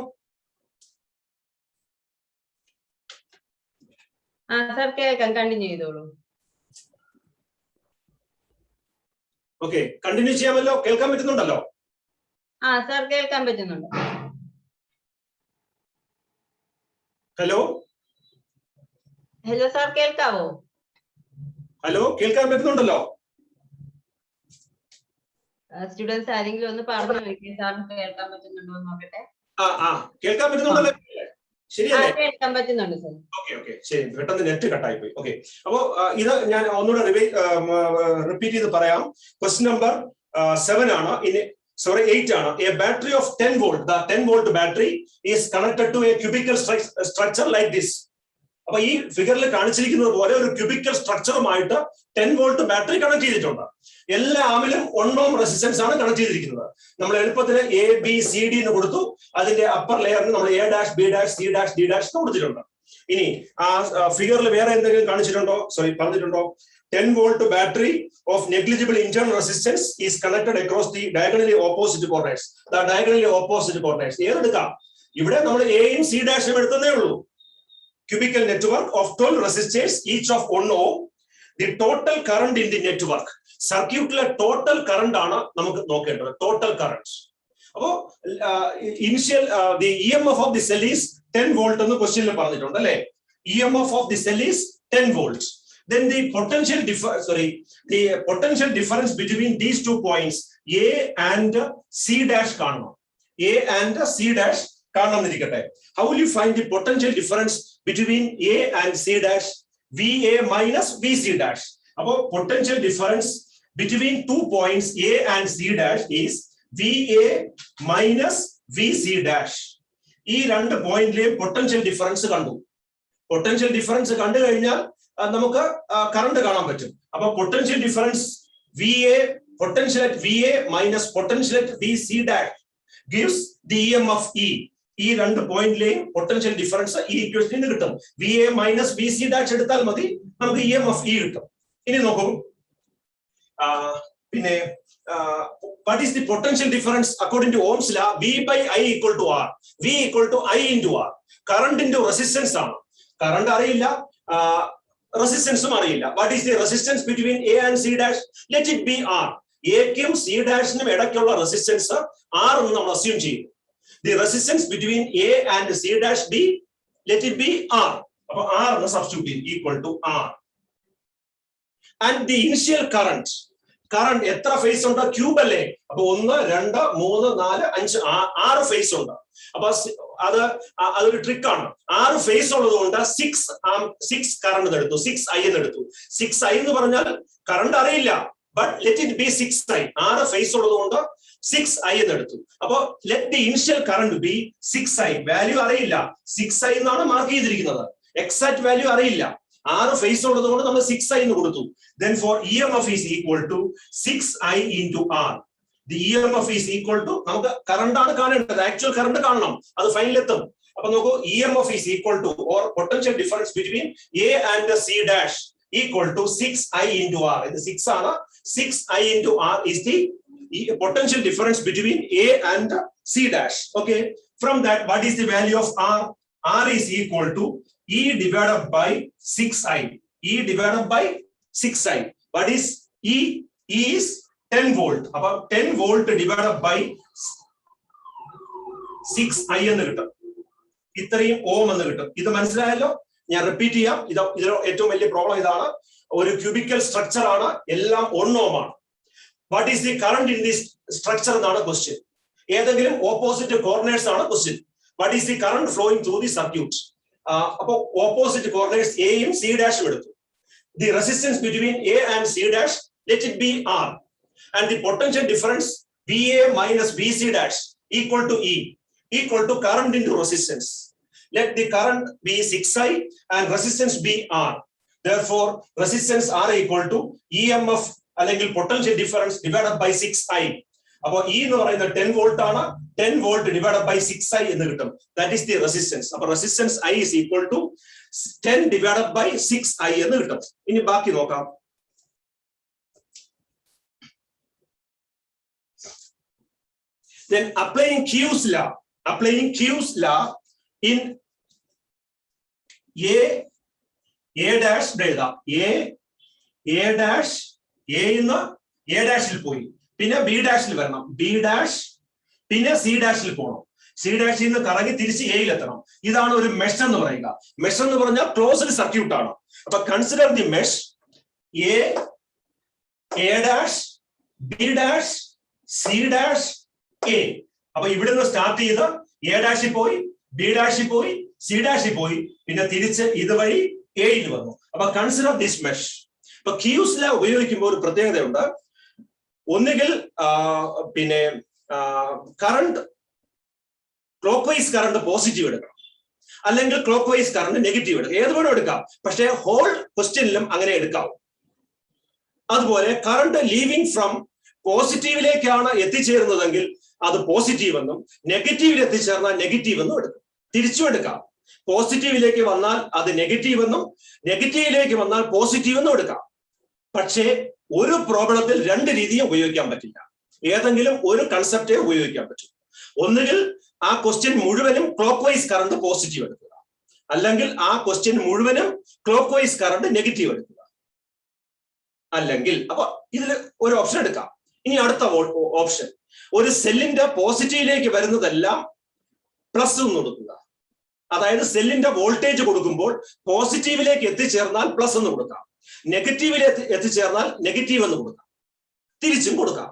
സാർ കേൾക്കാം, കണ്ടിന്യൂ ചെയ്തോളൂ.
ഓക്കെ, കണ്ടിന്യൂ ചെയ്യാമല്ലോ. കേൾക്കാൻ പറ്റുന്നുണ്ടല്ലോ?
സാർ കേൾക്കാൻ പറ്റുന്നുണ്ട്.
ഹലോ
ഹലോ സാർ, കേൾക്കാവോ?
ഹലോ, കേൾക്കാൻ പറ്റുന്നുണ്ടല്ലോ?
സ്റ്റുഡൻസ് ആരെങ്കിലും ഒന്ന് പറഞ്ഞു നോക്കി സാറിന് കേൾക്കാൻ പറ്റുന്നുണ്ടോ എന്ന് നോക്കട്ടെ.
കേൾക്കാൻ പറ്റുന്നുണ്ടല്ലോ? ശരിയല്ലേ?
കേൾക്കാൻ പറ്റുന്നുണ്ട് സാർ.
ഓക്കെ ശരി, പെട്ടെന്ന് നെറ്റ് കട്ടായി പോയി. ഓക്കെ, അപ്പോ ഇത് ഞാൻ ഒന്നുകൂടെ റിപ്പീറ്റ് ചെയ്ത് പറയാം. ക്വസ്റ്റ്യൻ നമ്പർ 7 ആണ്, 8 ആണ്. A battery off 10 volt, the 10 volt battery is connected to a cubical structure like this. അപ്പൊ ഈ ഫിഗറിൽ കാണിച്ചിരിക്കുന്നത് പോലെ ഒരു ക്യൂബിക്കൽ സ്ട്രക്ചറുമായിട്ട് 10 volt ബാറ്ററി കണക്ട് ചെയ്തിട്ടുണ്ട്. എല്ലാ ആമിലും 1 ohm റെസിസ്റ്റൻസ് ആണ് കണക്ട് ചെയ്തിരിക്കുന്നത്. നമ്മൾ എളുപ്പത്തിന് ABCD എന്ന് കൊടുത്തു. അതിന്റെ അപ്പർ ലെയറിന് നമ്മൾ A dash B dash C dash D dash കൊടുത്തിട്ടുണ്ട്. ഇനി ആ ഫിഗറിൽ വേറെ എന്തെങ്കിലും കാണിച്ചിട്ടുണ്ടോ? പറഞ്ഞിട്ടുണ്ടോ? 10 volt battery of negligible internal resistance is connected across the diagonally opposite coordinates. The diagonally opposite coordinates ഏതെടുക്കാം? ഇവിടെ നമ്മൾ എയും സി ഡാഷും എടുത്തതേ ഉള്ളൂ. Cubical network of 12 resistors, each of 1 ohm. The total current in the network. സർക്യൂട്ടിലെ total current ആണ് നമുക്ക് നോക്കേണ്ടത്. Total current. അപ്പോ initial the EMF of the cell is 10 volt എന്ന് ക്വസ്റ്റ്യനിൽ പറഞ്ഞിട്ടുണ്ട് അല്ലേ? EMF of the cell is 10 volt. Then the potential difference between these 2 points A and C dash കാണണം. A and C dash കാണണമെന്നിരിക്കട്ടെ. How will you find the potential difference between A and C dash? VA minus VC dash. അപ്പോ potential difference between 2 points A and C dash is VA minus VC dash. ഈ രണ്ട് പോയിന്റിലെയും potential difference കണ്ടു. Potential difference കണ്ടു കഴിഞ്ഞാൽ നമുക്ക് current കാണാൻ പറ്റും. അപ്പൊ potential difference potential at VA minus potential at VC dash gives the EMF E. ഈ രണ്ട് പോയിന്റിലെയും പൊട്ടൻഷ്യൽ ഡിഫറൻസ് ഈ ഇക്വേഷനിൽ കിട്ടും. VA minus VC dash എടുത്താൽ മതി, നമുക്ക് EMF E കിട്ടും. ഇനി നോക്കൂ, പിന്നെ what is the potential difference according to Ohm's law? V by I equal to R. V equal to I into R. Current into resistance ആണ്. കറണ്ട് അറിയില്ല, റെസിസ്റ്റൻസും അറിയില്ല. What is the resistance between A and C dash? Let it be R. എക്കും C ഡാഷിനും ഇടയ്ക്കുള്ള resistance R എന്ന് നമ്മൾ assume ചെയ്യും. The resistance between A and C dash B, let it be R. അപ്പൊ R എന്ന് സബ്സ്റ്റിറ്റ്യൂട്ട് ചെയ്യും, equal to R. And the initial current എത്ര ഫേസ് ഉണ്ട്? ക്യൂബ് അല്ലേ? അപ്പൊ 1 2 3 4 5 6 ഫേസ് ഉണ്ട്. അപ്പൊ അതൊരു ട്രിക്ക് ആണ്. 6 ഫേസ് ഉള്ളത് കൊണ്ട് 6 കറണ്ട് എടുത്തു, 6I എന്ന് എടുത്തു. 6I എന്ന് പറഞ്ഞാൽ കറണ്ട് അറിയില്ല, but let it be 6I. 6 phase ഉള്ളത് കൊണ്ട് 6I എന്ന് എടുത്തു. അപ്പൊ let the initial current be 6I. Value അറിയില്ല, 6I എന്നാണ് മാർക്ക് ചെയ്തിരിക്കുന്നത്. എക്സാക്ട് വാല്യൂ അറിയില്ല. 6 ഫേസ് ഉള്ളത് കൊണ്ട് നമ്മൾ 6I എന്ന് കൊടുത്തു. Then for EMF is equal to 6I into R. The EMF is equal to, നമുക്ക് കറണ്ട് ആണ് കാണേണ്ടത്, ആക്ച്വൽ കറണ്ട് കാണണം, അത് ഫൈനലെത്തും. അപ്പൊ നോക്കൂ, EMF is equal to, or potential difference between A and C dash equal to 6I into R. ഇത് 6 ആണ്. 6I into R is the potential difference between A and C dash. Okay. From that, what is the value of R? R is equal to E divided by 6I. E divided by 6I. What is E? E is 10 volt. About 10 volt divided by 6I എന്ന് കിട്ടും. ഇത്രയും ഓം എന്ന് കിട്ടും. ഇത് മനസ്സിലായല്ലോ? ഞാൻ repeat ചെയ്യാം. ഇതിൽ ഏറ്റവും വലിയ പ്രോബ്ലം ഇതാണ്. ഒരു ക്യൂബിക്കൽ സ്ട്രക്ചർ ആണ്, എല്ലാം 1 ohm ആണ്. What is the current in this structure എന്നാണ് ക്വസ്റ്റ്യൻ. ഏതെങ്കിലും ഓപ്പോസിറ്റ് കോർഡിനേറ്റ്സ് ആണ് question. What is the current flowing through the circuit? അപ്പൊ ഓപ്പോസിറ്റ് കോർഡിനേറ്റ്സ് എയും സി ഡാഷും എടുത്തു. The resistance between A and C dash, let it be R. And the potential difference VA minus VC dash equal to E, equal to current into resistance. Let the current be 6I and resistance be R. Therefore, resistance R equal to EMF അല്ലെങ്കിൽ potential difference divided by 6I. അപ്പൊ E എന്ന് പറയുന്നത് 10 volt ആണ്. 10 volt divided by 6I എന്ന് കിട്ടും. That is the resistance. അപ്പൊ resistance I is equal to 10 divided by 6I എന്ന് കിട്ടും. ഇനി ബാക്കി നോക്കാം. Then applying Q's law, applying Q's law in A dash എഴുതാം. A dash A ഇന്ന് A ഡാഷിൽ പോയി, പിന്നെ B ഡാഷിൽ വരണം, B ഡാഷ്, പിന്നെ C ഡാഷിൽ പോകണം, C ഡാഷിൽ നിന്ന് കറങ്ങി തിരിച്ച് Aയിൽ എത്തണം. ഇതാണ് ഒരു മെഷ് എന്ന് പറയുക. മെഷ് എന്ന് പറഞ്ഞാൽ ക്ലോസ്ഡ് സർക്യൂട്ട് ആണ്. അപ്പൊ consider the mesh A dash, B dash, C dash, A. അപ്പൊ ഇവിടുന്ന് സ്റ്റാർട്ട് ചെയ്ത് A ഡാഷിൽ പോയി, B ഡാഷിൽ പോയി, C ഡാഷിൽ പോയി, പിന്നെ തിരിച്ച് ഇതുവഴി Aയിൽ വന്നു. അപ്പൊ കൺസിഡർ ദിസ് മെഷ്. ഇപ്പൊ Q's law ഉപയോഗിക്കുമ്പോൾ ഒരു പ്രത്യേകതയുണ്ട്. ഒന്നുകിൽ പിന്നെ current clock vice current positive എടുക്കണം, അല്ലെങ്കിൽ ക്ലോക്ക് വൈസ് കറണ്ട് നെഗറ്റീവ് എടുക്കാം. ഏത് വേണം എടുക്കാം, പക്ഷേ ഹോൾ ക്വസ്റ്റ്യനിലും അങ്ങനെ എടുക്കാം. അതുപോലെ കറണ്ട് ലീവിംഗ് ഫ്രം പോസിറ്റീവിലേക്കാണ് എത്തിച്ചേരുന്നതെങ്കിൽ അത് പോസിറ്റീവ് എന്നും, നെഗറ്റീവിൽ എത്തിച്ചേർന്നാൽ നെഗറ്റീവ് എന്നും എടുക്കും. തിരിച്ചും എടുക്കാം. പോസിറ്റീവിലേക്ക് വന്നാൽ അത് നെഗറ്റീവ് എന്നും, നെഗറ്റീവിലേക്ക് വന്നാൽ പോസിറ്റീവ് എന്നും എടുക്കാം. പക്ഷേ ഒരു പ്രോബ്ലത്തിൽ രണ്ട് രീതിയും ഉപയോഗിക്കാൻ പറ്റില്ല. ഏതെങ്കിലും ഒരു കൺസെപ്റ്റേ ഉപയോഗിക്കാൻ പറ്റും. ഒന്നുകിൽ ആ ക്വസ്റ്റ്യൻ മുഴുവനും ക്ലോക്ക് വൈസ് കറണ്ട് പോസിറ്റീവ് എടുക്കുക, അല്ലെങ്കിൽ ആ ക്വസ്റ്റ്യൻ മുഴുവനും ക്ലോക്ക് വൈസ് കറണ്ട് നെഗറ്റീവ് എടുക്കുക. അല്ലെങ്കിൽ അപ്പൊ ഇതിൽ ഒരു ഓപ്ഷൻ എടുക്കാം. ഇനി അടുത്ത ഓപ്ഷൻ, ഒരു സെല്ലിന്റെ പോസിറ്റീവിലേക്ക് വരുന്നതെല്ലാം പ്ലസ് എന്ന് കൊടുക്കുക. അതായത് സെല്ലിന്റെ വോൾട്ടേജ് കൊടുക്കുമ്പോൾ പോസിറ്റീവിലേക്ക് എത്തിച്ചേർന്നാൽ പ്ലസ് എന്ന് കൊടുക്കാം, നെഗറ്റീവിലേക്ക് എത്തിച്ചേർന്നാൽ നെഗറ്റീവ് എന്ന് കൊടുക്കാം. തിരിച്ചും കൊടുക്കാം.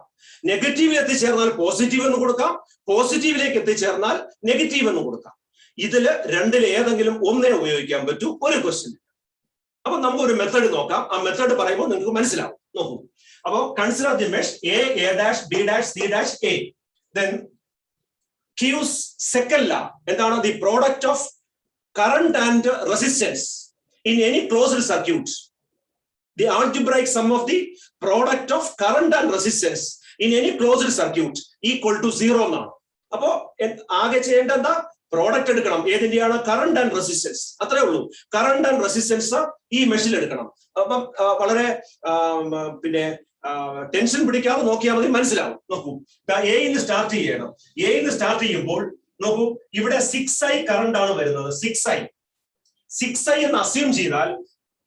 നെഗറ്റീവിൽ എത്തിച്ചേർന്നാൽ പോസിറ്റീവ് എന്ന് കൊടുക്കാം, പോസിറ്റീവിലേക്ക് എത്തിച്ചേർന്നാൽ നെഗറ്റീവ് എന്ന് കൊടുക്കാം. ഇതിൽ രണ്ടിൽ ഏതെങ്കിലും ഒന്നേ ഉപയോഗിക്കാൻ പറ്റൂ ഒരു ക്വസ്റ്റ്യൻ. അപ്പൊ നമുക്ക് ഒരു മെത്തേഡ് നോക്കാം. ആ മെത്തേഡ് പറയുമ്പോൾ നിങ്ങൾക്ക് മനസ്സിലാവും. നോക്കൂ. അപ്പൊ consider the mesh A dash, B dash, C dash, A. Then Q's second law എന്താണ്? The product of current and resistance in any closed circuit, the algebraic sum of the product of current and resistance in any closed circuit equal to 0 എന്നാണ്. അപ്പോ ആകെ ചെയ്യേണ്ടത് product എടുക്കണം. ഏതിന്റെയാണ്? Current and resistance. അത്രേ ഉള്ളൂ. Current and resistance ഈ മെഷിൽ എടുക്കണം. അപ്പം വളരെ പിന്നെ ടെൻഷൻ പിടിക്കാതെ നോക്കിയാൽ മതി, മനസ്സിലാവും. നോക്കൂ, Aന്ന് സ്റ്റാർട്ട് ചെയ്യണം. Aന്ന് സ്റ്റാർട്ട് ചെയ്യുമ്പോൾ നോക്കൂ, ഇവിടെ 6I കറണ്ട് ആണ് വരുന്നത്. 6I എന്ന് അസ്യൂം ചെയ്താൽ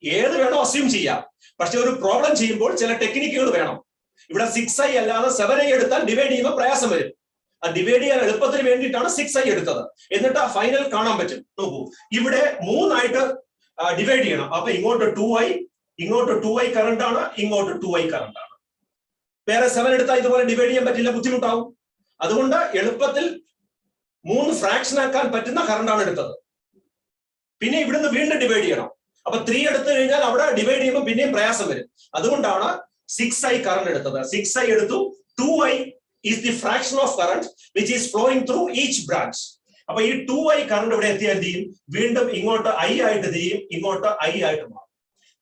ഏത് വേണോ അസ്യൂം ചെയ്യാം. പക്ഷെ ഒരു പ്രോബ്ലം ചെയ്യുമ്പോൾ ചില ടെക്നിക്കുകൾ വേണം. ഇവിടെ 6I അല്ലാതെ 7I എടുത്താൽ ഡിവൈഡ് ചെയ്യുമ്പോൾ പ്രയാസം വരും. ആ ഡിവൈഡ് ചെയ്യാൻ എളുപ്പത്തിന് വേണ്ടിയിട്ടാണ് 6I എടുത്തത്. എന്നിട്ട് ആ ഫൈനൽ കാണാൻ പറ്റും. നോക്കൂ, ഇവിടെ 3ആയിട്ട് ഡിവൈഡ് ചെയ്യണം. അപ്പൊ ഇങ്ങോട്ട് 2I, ഇങ്ങോട്ട് 2I കറണ്ട് ആണ്, ഇങ്ങോട്ട് 2I കറണ്ട് ആണ്. വേറെ 7 എടുത്താൽ ഇതുപോലെ ഡിവൈഡ് ചെയ്യാൻ പറ്റില്ല, ബുദ്ധിമുട്ടാവും. അതുകൊണ്ട് എളുപ്പത്തിൽ 3 ഫ്രാക്ഷൻ ആക്കാൻ പറ്റുന്ന കറണ്ടാണ് എടുത്തത്. പിന്നെ ഇവിടുന്ന് വീണ്ടും ഡിവൈഡ് ചെയ്യണം. അപ്പൊ 3 എടുത്തു കഴിഞ്ഞാൽ അവിടെ ഡിവൈഡ് ചെയ്യുമ്പോൾ പിന്നെയും പ്രയാസം വരും. അതുകൊണ്ടാണ് 6I കറണ്ട് എടുത്തത്. 6I എടുത്തു. 2I is the fraction of current which is flowing through each branch. അപ്പൊ ഈ 2I കറണ്ട് ഇവിടെ എത്തിയാൽ എന്ത് ചെയ്യും? വീണ്ടും ഇങ്ങോട്ട് I ആയിട്ട് തിരിയും, ഇങ്ങോട്ട് I ആയിട്ട് മാറും.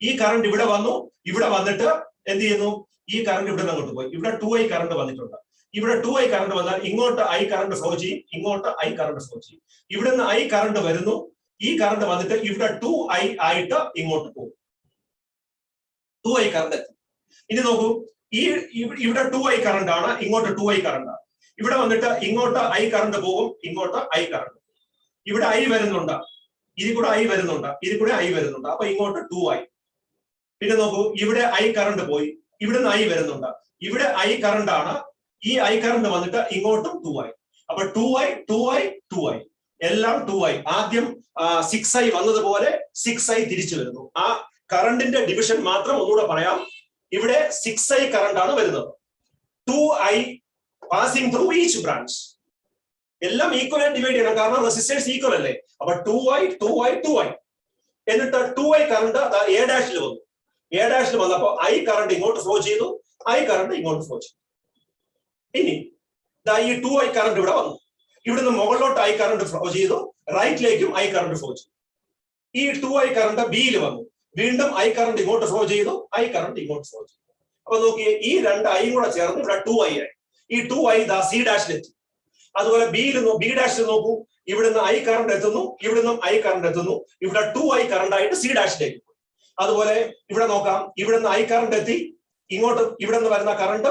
ഈ കറണ്ട് ഇവിടെ വന്നു, ഇവിടെ വന്നിട്ട് എന്ത് ചെയ്യുന്നു? ഈ കറണ്ട് ഇവിടെ നിന്ന് അങ്ങോട്ട് പോയി. ഇവിടെ 2I കറണ്ട് വന്നിട്ടുണ്ട്. ഇവിടെ 2I കറണ്ട് വന്നാൽ ഇങ്ങോട്ട് I കറണ്ട് ഫ്ലോ ചെയ്യും, ഇങ്ങോട്ട് I കറണ്ട് ഫ്ലോ ചെയ്യും. ഇവിടെ നിന്ന് I കറണ്ട് വരുന്നു, ഈ കറണ്ട് വന്നിട്ട് ഇവിടെ 2I ആയിട്ട് ഇങ്ങോട്ട് പോകും. 2I കറണ്ട് എത്തി. ഇനി നോക്കൂ, ഇവിടെ 2I കറണ്ട് ആണ്, ഇങ്ങോട്ട് 2I കറണ്ട് ആണ്. ഇവിടെ വന്നിട്ട് ഇങ്ങോട്ട് I കറണ്ട് പോകും, ഇങ്ങോട്ട് I കറണ്ട്. ഇവിടെ I വരുന്നുണ്ട്, ഇതിൽ കൂടെ I വരുന്നുണ്ട്, ഇതിൽ കൂടെ I വരുന്നുണ്ട്. അപ്പൊ ഇങ്ങോട്ട് 2I. പിന്നെ നോക്കൂ, ഇവിടെ I കറണ്ട് പോയി, ഇവിടുന്ന് I വരുന്നുണ്ട്, ഇവിടെ I കറണ്ട് ആണ്, ഈ I കറണ്ട് വന്നിട്ട് ഇങ്ങോട്ടും 2I. അപ്പൊ 2I എല്ലാം 2I. ആദ്യം 6I വന്നതുപോലെ 6I തിരിച്ചു വരുന്നു. ആ കറണ്ടിന്റെ ഡിവിഷൻ മാത്രം ഒന്നുകൂടെ പറയാം. ഇവിടെ 6I കറണ്ട് ആണ് വരുന്നത്. 2I passing through each branch. എല്ലാം ഈക്വൽ ആയിട്ട് ഡിവൈഡ് ചെയ്യണം, കാരണം റെസിസ്റ്റൻസ് ഈക്വൽ അല്ലേ. അപ്പൊ 2I. എന്നിട്ട് 2I കറണ്ട് A ഡാഷിൽ വന്നു. A ഡാഷിൽ വന്നപ്പോ I കറണ്ട് ഇങ്ങോട്ട് ഫ്ലോ ചെയ്തു, I കറണ്ട് ഇങ്ങോട്ട് ഫ്ലോ ചെയ്തു. ഇനി ഈ 2I കറണ്ട് ഇവിടെ വന്നു. ഇവിടുന്ന് മുകളിലോട്ട് I കറണ്ട് ഫ്ലോ ചെയ്തു, റൈറ്റിലേക്കും I കറണ്ട് ഫ്ലോ ചെയ്തു. ഈ 2I കറണ്ട് Bയിൽ വന്നു, വീണ്ടും I കറണ്ട് ഇങ്ങോട്ട് ഫ്ലോ ചെയ്തു, I കറണ്ട് ഇങ്ങോട്ട് ഫ്ലോ ചെയ്തു. അപ്പൊ നോക്കിയേ, ഈ രണ്ട് I കൂടെ ചേർന്ന് ഇവിടെ 2I ആയി. ഈ 2I C ഡാഷിലെത്തി. അതുപോലെ B ഡാഷിൽ നോക്കൂ, ഇവിടുന്ന് I കറണ്ട് എത്തുന്നു, ഇവിടുന്നും I കറണ്ട് എത്തുന്നു. ഇവിടെ 2I കറണ്ട് ആയിട്ട് C ഡാഷിലേക്ക് പോയി. അതുപോലെ ഇവിടെ നോക്കാം, ഇവിടുന്ന് I കറണ്ട് എത്തി, ഇങ്ങോട്ട് ഇവിടെ നിന്ന് വരുന്ന കറണ്ട്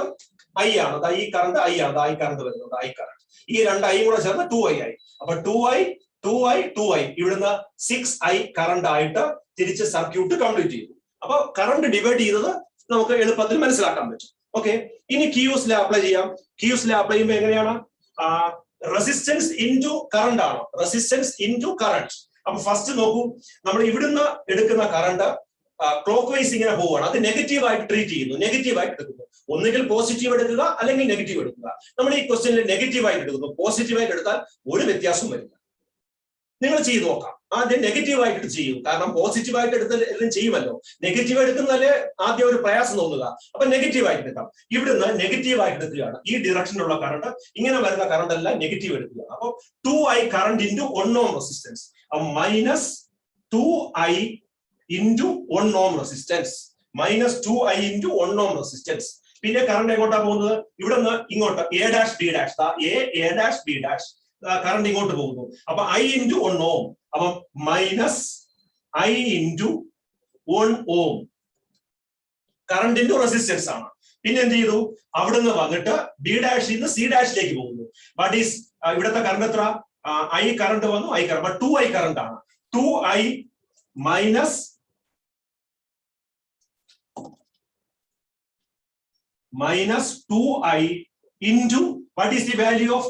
I ആണ്. ഈ കറണ്ട് I ആണ്, I കറണ്ട് വരുന്നത് I കറണ്ട്. ഈ 2i കൂടെ ചേർന്ന് 2i ആയി. അപ്പൊ 2i ഇവിടുന്ന് 6i കറണ്ട് ആയിട്ട് തിരിച്ച് സർക്യൂട്ട് കംപ്ലീറ്റ് ചെയ്തു. അപ്പൊ കറണ്ട് ഡിവൈഡ് ചെയ്തത് നമുക്ക് എളുപ്പത്തിൽ മനസ്സിലാക്കാൻ പറ്റും. ഓക്കെ, ഇനി ക്യൂസ് ലോ അപ്ലൈ ചെയ്യാം. ക്യൂസ് ലോ അപ്ലൈ ചെയ്യുമ്പോൾ എങ്ങനെയാണ്? റെസിസ്റ്റൻസ് ഇൻറ്റു കറണ്ട് ആണ്. Resistance into current. അപ്പൊ ഫസ്റ്റ് നോക്കൂ, നമ്മൾ ഇവിടുന്ന് എടുക്കുന്ന കറണ്ട് ക്ലോക്ക് വൈസ് ഇങ്ങനെ പോവുകയാണ്. അത് നെഗറ്റീവായിട്ട് ട്രീറ്റ് ചെയ്യുന്നു, നെഗറ്റീവായിട്ട് എടുക്കുന്നു. ഒന്നുകിൽ പോസിറ്റീവ് എടുക്കുക അല്ലെങ്കിൽ നെഗറ്റീവ് എടുക്കുക. നമ്മൾ ഈ ക്വസ്റ്റ്യനിൽ നെഗറ്റീവായിട്ട് എടുക്കുന്നു. പോസിറ്റീവായിട്ട് എടുത്താൽ ഒരു വ്യത്യാസവും വരില്ല. നിങ്ങൾ ചെയ്ത് നോക്കാം. ആദ്യം നെഗറ്റീവായിട്ട് ചെയ്യും, കാരണം പോസിറ്റീവായിട്ട് എടുത്ത് എല്ലാം ചെയ്യുമല്ലോ. നെഗറ്റീവ് എടുക്കുന്നതല്ലേ ആദ്യം ഒരു പ്രയാസം തോന്നുക. അപ്പൊ നെഗറ്റീവായിട്ട് എടുക്കാം. ഇവിടുന്ന് നെഗറ്റീവായിട്ട് എടുക്കുകയാണ്. ഈ ഡിറക്ഷനിലുള്ള കറണ്ട്, ഇങ്ങനെ വരുന്ന കറണ്ട് എല്ലാം നെഗറ്റീവ് എടുക്കുക. അപ്പൊ 2i current into 1 ohm resistance. അപ്പൊ minus 2i into 1 ohm resistance. Minus 2i into 1 ohm resistance. പിന്നെ കറണ്ട് എങ്ങോട്ടാ പോകുന്നത്? ഇവിടെ നിന്ന് ഇങ്ങോട്ട് a dash b dash, a dash b dash current ഇങ്ങോട്ട് പോകുന്നു. അപ്പൊ i ഇൻറ്റു 1 ohm. അപ്പൊ minus i into 1 ohm current into resistance ആണ്. പിന്നെ എന്ത് ചെയ്തു? അവിടുന്ന് വന്നിട്ട് ബി ഡാഷിൽ നിന്ന് സി ഡാഷിലേക്ക് പോകുന്നു. വാട്ട് ഈസ് ഇവിടുത്തെ കറണ്ട് എത്ര? i കറണ്ട് വന്നു, i കറണ്ട്. 2i കറണ്ട് ആണ്. 2i minus minus 2i into what is the value of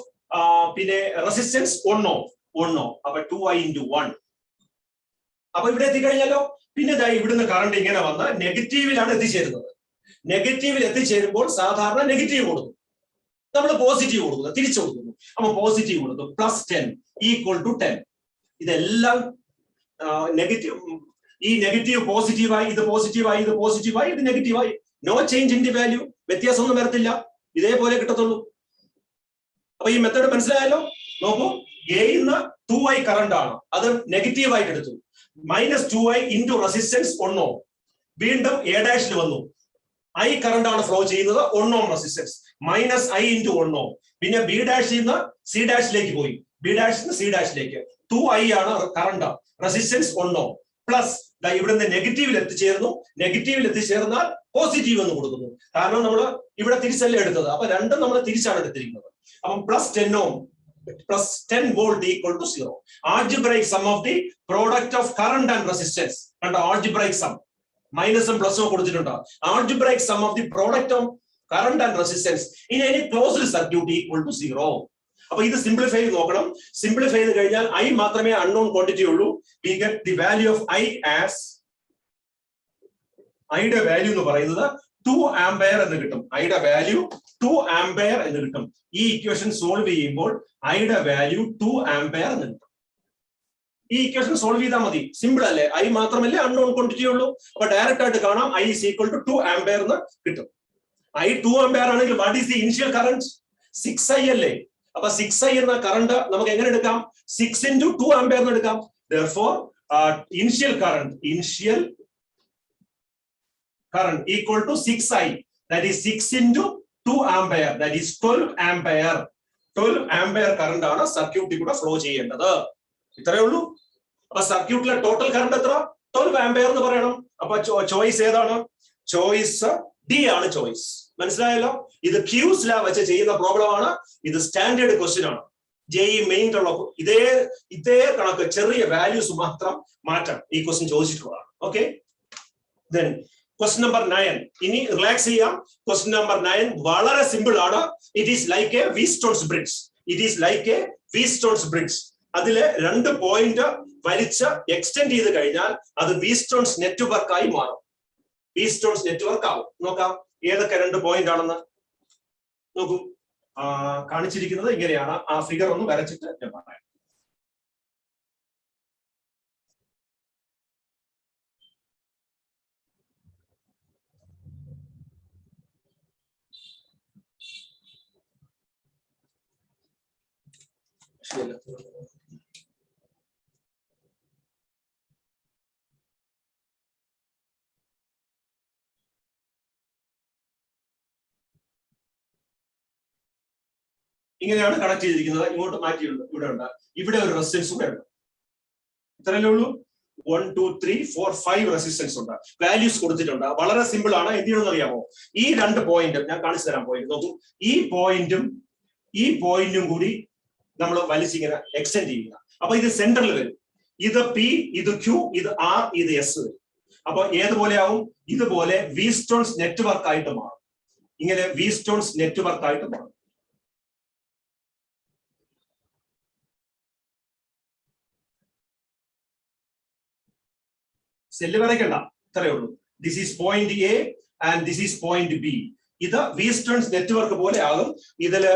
പിന്നെ റെസിസ്റ്റൻസ് 1 ohm. അപ്പൊ 2i into 1. അപ്പൊ ഇവിടെ എത്തിക്കഴിഞ്ഞാലോ, പിന്നെ ഇവിടുന്ന് കറണ്ട് ഇങ്ങനെ വന്ന് നെഗറ്റീവിലാണ് എത്തിച്ചേരുന്നത്. നെഗറ്റീവിൽ എത്തിച്ചേരുമ്പോൾ സാധാരണ നെഗറ്റീവ് കൊടുക്കും, നമ്മൾ പോസിറ്റീവ് കൊടുക്കുന്നു, തിരിച്ചു കൊടുക്കുന്നു. അപ്പൊ പോസിറ്റീവ് കൊടുക്കും. +10 = 10. ഇതെല്ലാം നെഗറ്റീവ്. ഈ നെഗറ്റീവ് പോസിറ്റീവായി, ഇത് പോസിറ്റീവായി, ഇത് പോസിറ്റീവായി, ഇത് നെഗറ്റീവായി. No change in the value. വ്യത്യാസമൊന്നും വരത്തില്ല, ഇതേപോലെ കിട്ടത്തുള്ളൂ. അപ്പൊ ഈ മെത്തേഡ് മനസ്സിലായല്ലോ. നോക്കൂ, എന്ന് 2i കറണ്ട് ആണ്, അത് നെഗറ്റീവായിട്ട് എടുത്തു. Minus 2i into resistance 1 ohm. വീണ്ടും എ ഡാഷിൽ വന്നു, i കറണ്ട് ആണ് ഫ്ലോ ചെയ്യുന്നത്, 1 ohm resistance. Minus i into 1 ohm. പിന്നെ ബി ഡാഷിൽ നിന്ന് സി ഡാഷിലേക്ക് പോയി, ബി ഡാഷിൽ നിന്ന് സി ഡാഷിലേക്ക് 2i ആണ് കറണ്ട്, റെസിസ്റ്റൻസ് 1 ohm. പ്ലസ് ഇവിടുന്ന് നെഗറ്റീവിൽ എത്തിച്ചേർന്നു. നെഗറ്റീവിൽ എത്തിച്ചേർന്നാൽ പോസിറ്റീവ് എന്ന് കൊടുക്കുന്നു, കാരണം നമ്മൾ ഇവിടെ തിരിച്ചല്ലേ എടുത്തത്. അപ്പൊ രണ്ടും നമ്മൾ തിരിച്ചാണ് എടുത്തിരിക്കുന്നത്. അപ്പം +10 ohm +10 volt = 0. Algebraic sum of the product of current and resistance. കണ്ടോ, algebraic sum മൈനസും പ്ലസും കൊടുത്തിട്ടുണ്ട്. Algebraic sum of the product of current and resistance in any closed circuit = 0. അപ്പൊ ഇത് സിംപ്ലിഫൈ ചെയ്ത് നോക്കണം. സിംപ്ലിഫൈ ചെയ്ത് കഴിഞ്ഞാൽ i മാത്രമേ അൺനോൺ ക്വാണ്ടിറ്റി ഉള്ളൂ. We get the value of i as ഐയുടെ വാല്യൂ എന്ന് പറയുന്നത് 2 ആംപയർ എന്ന് കിട്ടും. ഐയുടെ വാല്യൂ 2 ആംപയർ എന്ന് കിട്ടും. ഈ ഇക്വേഷൻ സോൾവ് ചെയ്യുമ്പോൾ ഐയുടെ വാല്യൂ 2 ആംപയർ എന്ന് കിട്ടും. ഈ ഇക്വേഷൻ സോൾവ് ചെയ്താൽ മതി, സിമ്പിൾ അല്ലേ. ഐ മാത്രമല്ലേ അൺനോൺ ക്വാണ്ടിറ്റി ഉള്ളൂ. അപ്പൊ ഡയറക്റ്റ് ആയിട്ട് കാണാം, i = 2 ആംപയർ എന്ന് കിട്ടും. i 2 ആംപയർ ആണെങ്കിൽ what is the initial current? 6i അല്ലേ. അപ്പൊ 6i എന്ന കറണ്ട് നമുക്ക് എങ്ങനെ എടുക്കാം? 6 × 2 ആംപയർ എന്ന് എടുക്കാം. Therefore initial current equal to 6i, that is 6 × 2 ampere, that is 12 ampere. 12 ampere current ആണ് സർക്യൂട്ടിൽ കൂടെ ഫ്ലോ ചെയ്യേണ്ടത്. ഇത്രയേ ഉള്ളൂ. അപ്പൊ സർക്യൂട്ടിലെ ടോട്ടൽ കറണ്ട് എത്ര? 12 ആംപയർ എന്ന് പറയണം. അപ്പൊ ചോയ്സ് ഏതാണ്? ചോയ്സ് ഡി ആണ് ചോയ്സ്. മനസ്സിലായല്ലോ. ഇത് ക്യൂസ് ലോ വെച്ച് ചെയ്യുന്ന പ്രോബ്ലം ആണ്. ഇത് സ്റ്റാൻഡേർഡ് ക്വസ്റ്റ്യൻ ആണ്. JEE മെയിനുള്ള ഇതേ കണക്ക് ചെറിയ വാല്യൂസ് മാത്രം മാറ്റം ഈ ക്വസ്റ്റ്യൻ ചോദിച്ചിട്ടുള്ളതാണ്. Okay, then question number 9. ഇനി റിലാക്സ് ചെയ്യാം. ക്വസ്റ്റ്യൻ നമ്പർ 9 വളരെ സിമ്പിൾ ആണ്. It is like a Wheatstone's bridge. It is like a Wheatstone's bridge. അതിലെ 2 പോയിന്റ് വലിച്ച് എക്സ്റ്റെൻഡ് ചെയ്ത് കഴിഞ്ഞാൽ അത് വീറ്റ്സ്റ്റോൺസ് നെറ്റ്വർക്ക് ആയി മാറും. വീറ്റ്സ്റ്റോൺസ് നെറ്റ്വർക്ക് ആവും. നോക്കാം ഏതൊക്കെ 2 പോയിന്റ് ആണെന്ന്. നോക്കൂ, കാണിച്ചിരിക്കുന്നത് ഇങ്ങനെയാണ്. ആ ഫിഗർ ഒന്ന് വരച്ചിട്ട് ഞാൻ പറയാം. ഇങ്ങനെയാണ് കണക്ട് ചെയ്തിരിക്കുന്നത്. ഇങ്ങോട്ട് മാറ്റിയിട്ടുണ്ട്. ഇവിടെ ഉണ്ട്, ഇവിടെ ഒരു റെസിസ്റ്റൻസ് കൂടെ ഉണ്ട്. ഇത്രയല്ലേ ഉള്ളൂ. 1 2 3 4 5 റെസിസ്റ്റൻസ് ഉണ്ട്. വാല്യൂസ് കൊടുത്തിട്ടുണ്ട്. വളരെ സിമ്പിൾ ആണ്. എന്ത് ചെയ്യണമെന്ന് അറിയാമോ? ഈ 2 പോയിന്റ് ഞാൻ കാണിച്ചു തരാൻ പോയിന്റ് നോക്കൂ. ഈ പോയിന്റും ഈ പോയിന്റും കൂടി നമ്മൾ വലിച്ചിങ്ങനെ എക്സ്റ്റെൻഡ് ചെയ്യുക. അപ്പൊ ഇത് സെന്ററിൽ വരും. ഇത് പി, ഇത് ക്യൂ, ഇത് ആർ, ഇത് എസ് വരും. അപ്പൊ ഏതുപോലെ ആവും? ഇതുപോലെ വീറ്റ്സ്റ്റോൺസ് നെറ്റ്വർക്ക് ആയിട്ട് മാറും. ഇങ്ങനെ വീറ്റ്സ്റ്റോൺസ് നെറ്റ്വർക്ക് ആയിട്ട് മാറും. സെല്ല് വരയ്ക്കണ്ട, ഇത്രയേ ഉള്ളൂ. This is point A and this is point B. ഇത് വീറ്റ്സ്റ്റോൺസ് നെറ്റ്വർക്ക് പോലെ ആകും. ഇതില്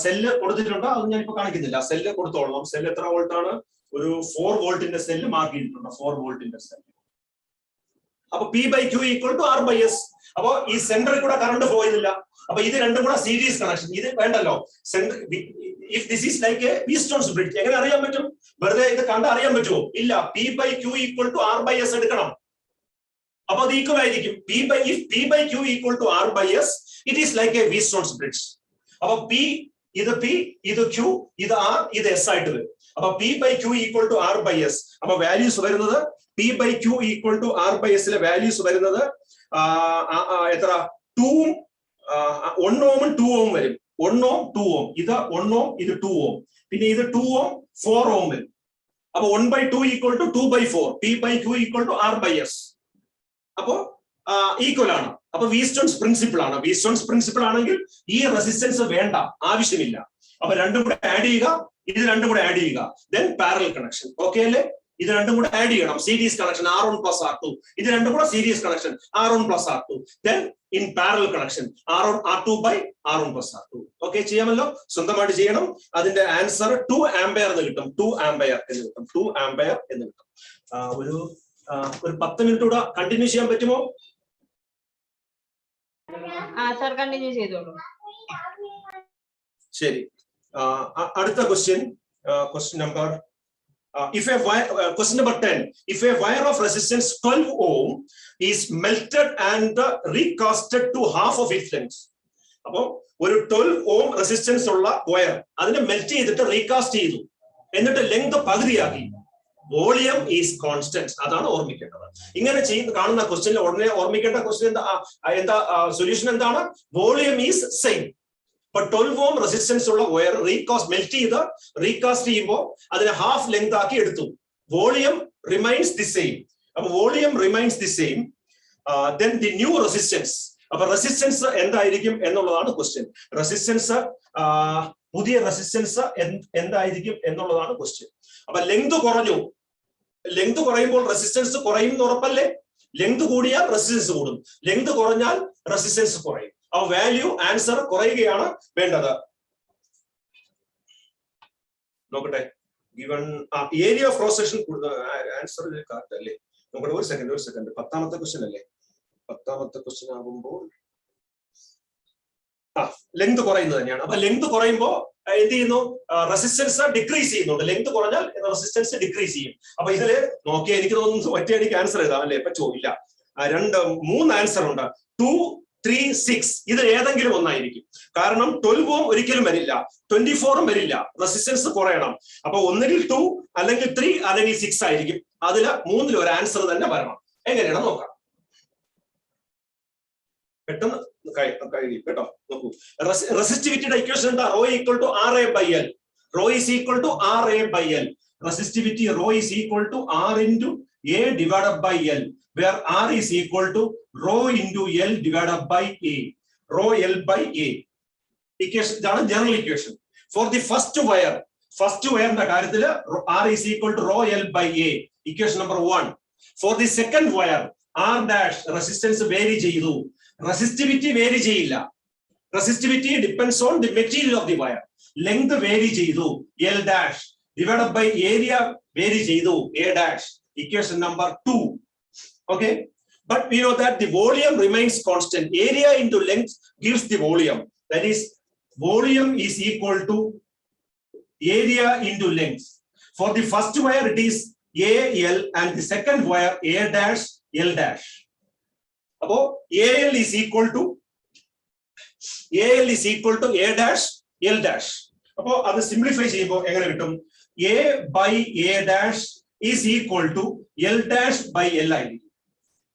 സെല്ല് കൊടുത്തിട്ടുണ്ട്, അത് ഞാൻ ഇപ്പൊ കാണിക്കുന്നില്ല. സെല്ല് കൊടുത്തോളണം. സെല്ല് എത്ര വോൾട്ട് ആണ്? ഒരു 4 വോൾട്ടിന്റെ സെല്ല് മാർക്ക് ചെയ്തിട്ടുണ്ട്. 4 വോൾട്ടിന്റെ സെല്ല്. അപ്പൊ P by Q equal to R by S. അപ്പൊ ഈ സെന്ററിൽ കൂടെ കറണ്ട് ഫ്ലോ ചെയ്തില്ല. അപ്പൊ ഇത് രണ്ടും കൂടെ സീരീസ് കണക്ഷൻ. ഇത് വേണ്ടല്ലോ. If this is like a Wheatstone's bridge. എങ്ങനെ അറിയാൻ പറ്റും? വെറുതെ ഇത് കണ്ട് അറിയാൻ പറ്റുമോ? ഇല്ല. P by Q equal to R by S എടുക്കണം. അപ്പൊ അത് ഈക്വൽ ആയിരിക്കും. If P by Q equal to R by S, it is like a Wheatstone's bridge. അപ്പൊ പി, ഇത് പി, ഇത് ക്യൂ, ഇത് ആർ, ഇത് എസ് ആയിട്ട് വരും. അപ്പൊ P by Q equal to R by S. അപ്പൊ വാല്യൂസ് വരുന്നത് P by Q equal to R by എസിലെ വാല്യൂസ് വരുന്നത് എത്ര? 2ഉം 1 ഓമും 2 ഓം വരും. 1 ഓം 2 ഓം. ഇത് 1 ഓം, ഇത് 2 ഓം. പിന്നെ ഇത് 2 ഓം 4 ഓം വരും. അപ്പൊ 1/2 equal to 2/4. P by Q equal to R by S. അപ്പോ ഈക്വൽ ആണ്. അപ്പൊ വീറ്റ്സ്റ്റോൺസ് പ്രിൻസിപ്പിൾ ആണ്. വീറ്റ്സ്റ്റോൺസ് പ്രിൻസിപ്പിൾ ആണെങ്കിൽ ഈ റെസിസ്റ്റൻസ് വേണ്ട, ആവശ്യമില്ല. അപ്പൊ രണ്ടും കൂടെ ആഡ് ചെയ്യുക, ഇത് രണ്ടും കൂടെ ആഡ് ചെയ്യുക. Then parallel connection. ഓക്കെ അല്ലേ? ഇത് രണ്ടും കൂടെ ആഡ് ചെയ്യണം. Series connection R1 plus R2. ഇത് രണ്ടും കൂടെ series connection R1 plus R2. Then in parallel connection R2 by R1 plus R2. Okay, ചെയ്യാമല്ലോ? സ്വന്തമായിട്ട് ചെയ്യണം. അതിന്റെ ആൻസർ 2 ആംപയർ എന്ന് കിട്ടും. 2 ആംപയർ എന്ന് കിട്ടും. 2 ആംപയർ എന്ന് കിട്ടും. ഒരു 10 മിനിറ്റ് കൂടെ കണ്ടിന്യൂ ചെയ്യാൻ പറ്റുമോ?
കണ്ടിന്യൂ ചെയ്തോളൂ.
ശരി. അടുത്ത question, question number question number 10. If a wire of resistance 12 ohm is melted and recasted to half of its length. അപ്പൊ ഒരു 12 ohm റെസിസ്റ്റൻസ് ഉള്ള വയർ അതിനെ മെൽറ്റ് ചെയ്തിട്ട് റീകാസ്റ്റ് ചെയ്തു, എന്നിട്ട് ലെങ്ത് പകുതിയാക്കി. Volume is constant. അതാണ് ഓർമ്മിക്കേണ്ടത്. ഇങ്ങനെ കാണുന്ന ക്വസ്റ്റ്യനിൽ ഉടനെ ഓർമ്മിക്കേണ്ട ക്വസ്റ്റ്യൻ എന്താ സൊല്യൂഷൻ എന്താണ്? Volume is same. 12 ohm resistance ഉള്ള വയർ മെൽറ്റ് ചെയ്ത് റീകാസ്റ്റ് ചെയ്യുമ്പോൾ അതിനെ ഹാഫ് ലെങ്ത് ആക്കി എടുത്തു. Volume remains the same. അപ്പൊ volume remains the same. Then the new resistance. അപ്പൊ റെസിസ്റ്റൻസ് എന്തായിരിക്കും എന്നുള്ളതാണ് ക്വസ്റ്റ്യൻ. റെസിസ്റ്റൻസ്, പുതിയ റെസിസ്റ്റൻസ് എന്തായിരിക്കും എന്നുള്ളതാണ് ക്വസ്റ്റ്യൻ. അപ്പൊ ലെങ്ത് കുറഞ്ഞു. ലെങ്ത് കുറയുമ്പോൾ റെസിസ്റ്റൻസ് കുറയും എന്ന് ഉറപ്പല്ലേ? ലെങ്ത് കൂടിയാൽ റെസിസ്റ്റൻസ് കൂടും, ലെങ്ത് കുറഞ്ഞാൽ റെസിസ്റ്റൻസ് കുറയും. ആ വാല്യൂ ആൻസർ കുറയുകയാണ് വേണ്ടത്. നോക്കട്ടെ. Given area of cross section answer correct അല്ലേ? നോക്കട്ടെ, ഒരു സെക്കൻഡ്. 10ാമത്തെ ക്വസ്റ്റ്യൻ അല്ലേ? 10ാമത്തെ ക്വസ്റ്റ്യൻ ആകുമ്പോൾ ലെങ്ത് കുറയുന്നത് തന്നെയാണ്. അപ്പൊ ലെങ്ത് കുറയുമ്പോൾ എന്ത് ചെയ്യുന്നു? റെസിസ്റ്റൻസ് ഡിക്രീസ് ചെയ്യുന്നുണ്ട്. ലെങ്ത് കുറഞ്ഞാൽ റെസിസ്റ്റൻസ് ഡിക്രീസ് ചെയ്യും. അപ്പൊ ഇതില് നോക്കിയാൽ എനിക്ക് തോന്നുന്നു ഒറ്റയടിക്ക് ആൻസർ എഴുതാം അല്ലേ? പറ്റുമോ? ഇല്ല. 3 ആൻസർ ഉണ്ട്. 2, 3, 6. ഇത് ഏതെങ്കിലും ഒന്നായിരിക്കും. കാരണം 12 ഓം ഒരിക്കലും വരില്ല, 24 വരില്ല. റെസിസ്റ്റൻസ് കുറയണം. അപ്പൊ ഒന്നുകിൽ 2 അല്ലെങ്കിൽ 3 അല്ലെങ്കിൽ 6 ആയിരിക്കും. അതില് 3ൽ ഒരു ആൻസർ തന്നെ വരണം. എങ്ങനെയാണ് നോക്കാം. പെട്ടെന്ന് കഴിയും കേട്ടോ. നോക്കൂ, റെസിസ്റ്റിവിറ്റിയുടെ ഇക്വേഷൻ എന്താ? Rho equal to RA by L. Rho is equal to RA by L. Resistivity rho is equal to R into A divided by L, where R is equal to rho into L divided by A. Rho L by A. Equation ഇതാണ് general equation. For the first വയറിന്റെ കാര്യത്തിൽ R is equal to rho L by A. Equation number 1. For the second wire R dash resistance vary ചെയ്തു. Resistivity vary ചെയ്യില്ല. Resistivity depends on the material of the wire. Length vary ചെയ്തു. L dash divided by area vary ചെയ്തു. A dash. Equation number 2. Okay, but we know that the volume remains constant. Area into length gives the volume. That is, volume is equal to area into length. For the first wire it is AL and the second wire A dash L dash. Above AL is equal to A dash L dash. Above അത് simplify ചെയ്യുമ്പോൾ എങ്ങനെ കിട്ടും? A by A dash is equal to L dash by L ആയിരിക്കും.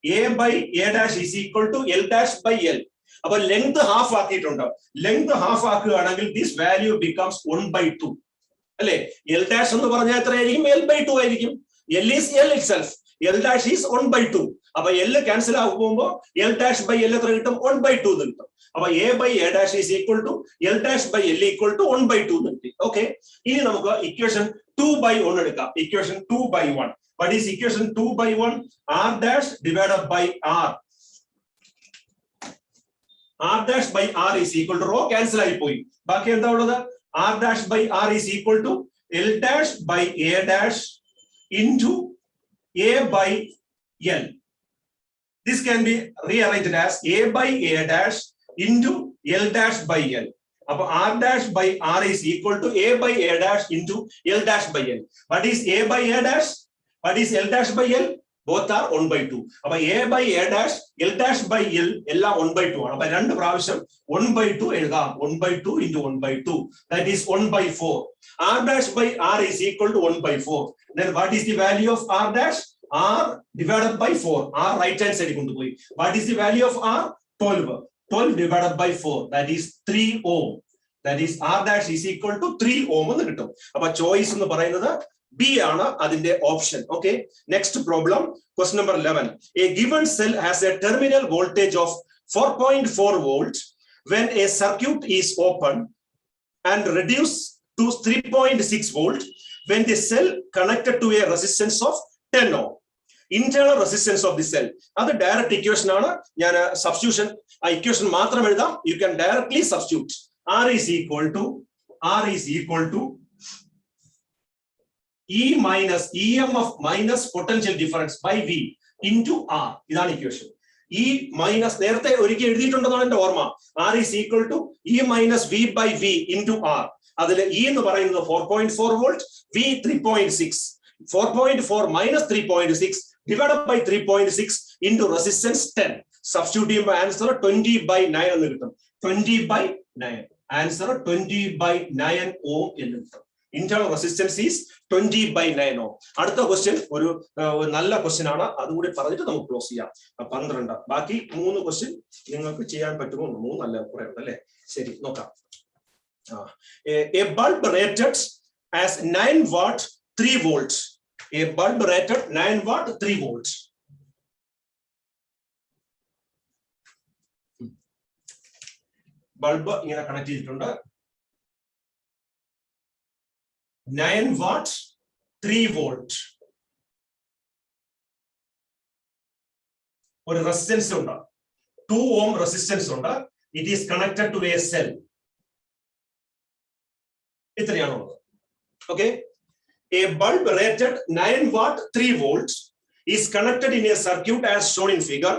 A by A dash is equal to L dash by L. അപ്പൊ length half ആക്കിയിട്ടുണ്ട്. Length half ആക്കുകയാണെങ്കിൽ this value becomes 1/2 അല്ലെ. L dash എന്ന് പറഞ്ഞാൽ എത്രയായിരിക്കും? L/2 ആയിരിക്കും. L is L itself. L dash is 1/2. അപ്പൊ L ക്യാൻസൽ ആകുമ്പോൾ L dash by L എത്ര കിട്ടും? 1/2 എന്ന് കിട്ടും. അപ്പൊ A by A dash is equal to L dash by L equal to 1/2 എന്ന് കിട്ടി. ഓക്കെ, ഇനി നമുക്ക് ഇക്വേഷൻ 2/1 എടുക്കാം. Equation 2/1. What is equation 2/1? R dash divided by R. R dash by R is equal to rho cancel ആയി പോയി. ബാക്കി എന്താ ഉള്ളത്? R dash by R is equal to L dash by A dash into A by L. This can be rearranged as A by A dash into L dash by L. അപ്പൊ R dash by R is equal to A by A dash into L dash by L. What is A by A dash? What is L dash by L? Both are 1/2. അപ്പൊ A by A dash, L dash by L എല്ലാം 1/2 ആണ്. അപ്പൊ രണ്ട് പ്രാവശ്യം 1/2 എഴുതാം. 1/2 into 1/2. That is 1/4. R dash by R is equal to 1/4. Then what is the value of R dash? R divided by 4. R right hand side കൊണ്ടുപോയി. What is the value of R? 12. 12 divided by 4. That is 3 ohm. That is R dash is equal to 3 ohm എന്ന് കിട്ടും. അപ്പൊ choice എന്ന് പറയുന്നത് B ആണ് അതിന്റെ option. Okay, next problem, question number 11. A given cell has a terminal voltage of 4.4 volt when a circuit is open and reduced to 3.6 volt when the cell connected to a resistance of 10 ohm. Internal resistance of the cell. അത് direct equation ആണ്. ഞാൻ substitution ആ equation മാത്രം എഴുതാം. You can directly substitute. R is equal to E minus EMF minus potential difference by V into R. ഇതാണ് equation. E minus നേരത്തെ ഒരിക്കൽ എഴുതിയിട്ടുണ്ടെന്നാണ് എന്റെ ഓർമ്മ. R is equal to E minus V by V into R. അതിൽ E എന്ന് പറയുന്നത് 4.4 volt, V 3.6. 4.4 minus 3.6 divided by 3.6 into resistance 10. Substitute ചെയ്യുമ്പോൾ answer 20/9 എന്ന് കിട്ടും. 20/9. ആൻസർ 20/9 ohm എന്ന് കിട്ടും. Internal resistance is 20/9 ohm. അടുത്ത ക്വസ്റ്റ്യൻ ഒരു നല്ല ക്വസ്റ്റ്യൻ ആണ്. അതുകൂടി പറഞ്ഞിട്ട് നമുക്ക് ക്ലോസ് ചെയ്യാം. 12. ബാക്കി 3 ക്വസ്റ്റ്യൻ നിങ്ങൾക്ക് ചെയ്യാൻ പറ്റുമോ? 3 അല്ല, കുറെ ഉണ്ട് അല്ലേ? ശരി, നോക്കാം. A bulb rated as 9 watt 3 volts. A bulb rated 9 watt 3 volts. Bulb ഇങ്ങനെ കണക്ട് ചെയ്തിട്ടുണ്ട്. 9 watt 3 volt. ഒരു റെസിസ്റ്റൻസ് ഉണ്ട്, 2 ohm റെസിസ്റ്റൻസ് ഉണ്ട്. It is connected to a cell. ഇത്രയാണുള്ളത്. Okay, a bulb rated 9 watt 3 volts is connected in a circuit as shown in figure.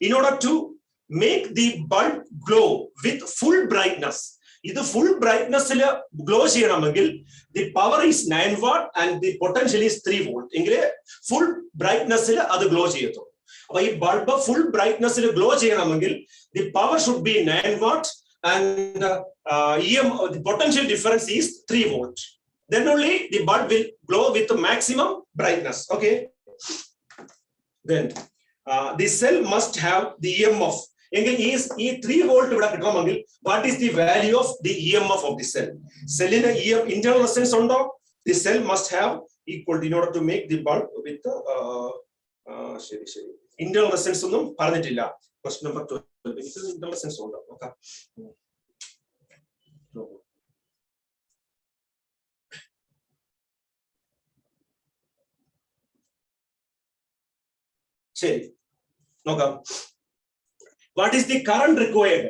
In order to make the bulb glow with full brightness, ഇത് full ബ്രൈറ്റ്നെസ്സിൽ glow ചെയ്യണമെങ്കിൽ the power is 9 watt and the potential is 3 volt. എങ്കിലേ full ബ്രൈറ്റ്നെസ്സിൽ അത് glow ചെയ്യത്തുള്ളൂ. അപ്പൊ ഈ bulb full ബ്രൈറ്റ്നെസ്സിൽ glow ചെയ്യണമെങ്കിൽ the power should be 9 watt and the potential difference is 3 volt. Then only the bulb will glow with maximum brightness. Okay, then the cell must have the EMF. എങ്കിൽ ഈ 3 volt ഇവിടെ കിട്ടണമെങ്കിൽ what is the value of the EMF of the cell? സെല്ലിന് internal resistance ഉണ്ടോ? The cell must have equal in order to make the bulb with ശരി internal resistance ഒന്നും പറഞ്ഞിട്ടില്ല. Question number 12. internal resistance ഉണ്ടോ നോക്കാം. ശരി, നോക്കാം. What is the current required?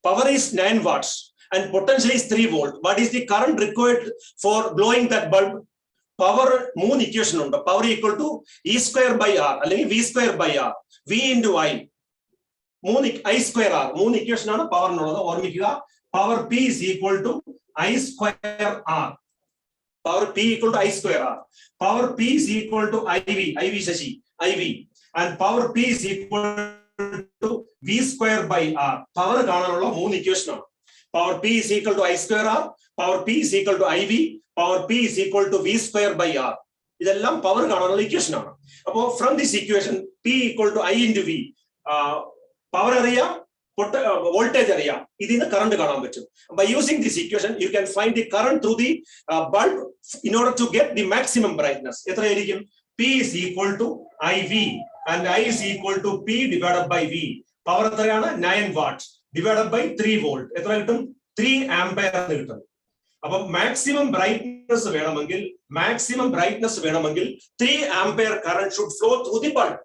Power is 9 watts and potential is 3 volt. What is the current required for glowing that bulb? Power 3 equation ഉണ്ട്. Power equal to E square by R അല്ലെങ്കിൽ V square by R. V into I. I square R. 3 equation ആണ് പവറിനുള്ളത്. ഓർമ്മിക്കുക, power P is equal to I square R. Power P equal to I square R. Power P is equal to IV Sasi, IV. And power P is equal to V square by R. Power കാണാനുള്ള 3 equation ആണ്. Power P is equal to I square R, power P is equal to IV, power P is equal to V square by R. ഇതെല്ലാം power കാണാനുള്ള equation ആണ്. അപ്പോൾ from this equation P equal to I into V, power അറിയാം, voltage അറിയാം, ഇതിൽ നിന്ന് current കാണാൻ പറ്റും. By using this equation, you can find the current through the bulb in order to get the maximum brightness. എത്രയായിരിക്കും? P is equal to IV and I is equal to P divided by V. Power എത്രയാണ്? 9 what divided by 3 volt. എത്ര കിട്ടും? 3 ampere എന്ന് കിട്ടും. അപ്പൊ maximum brightness വേണമെങ്കിൽ 3 ampere current should flow through the bulb.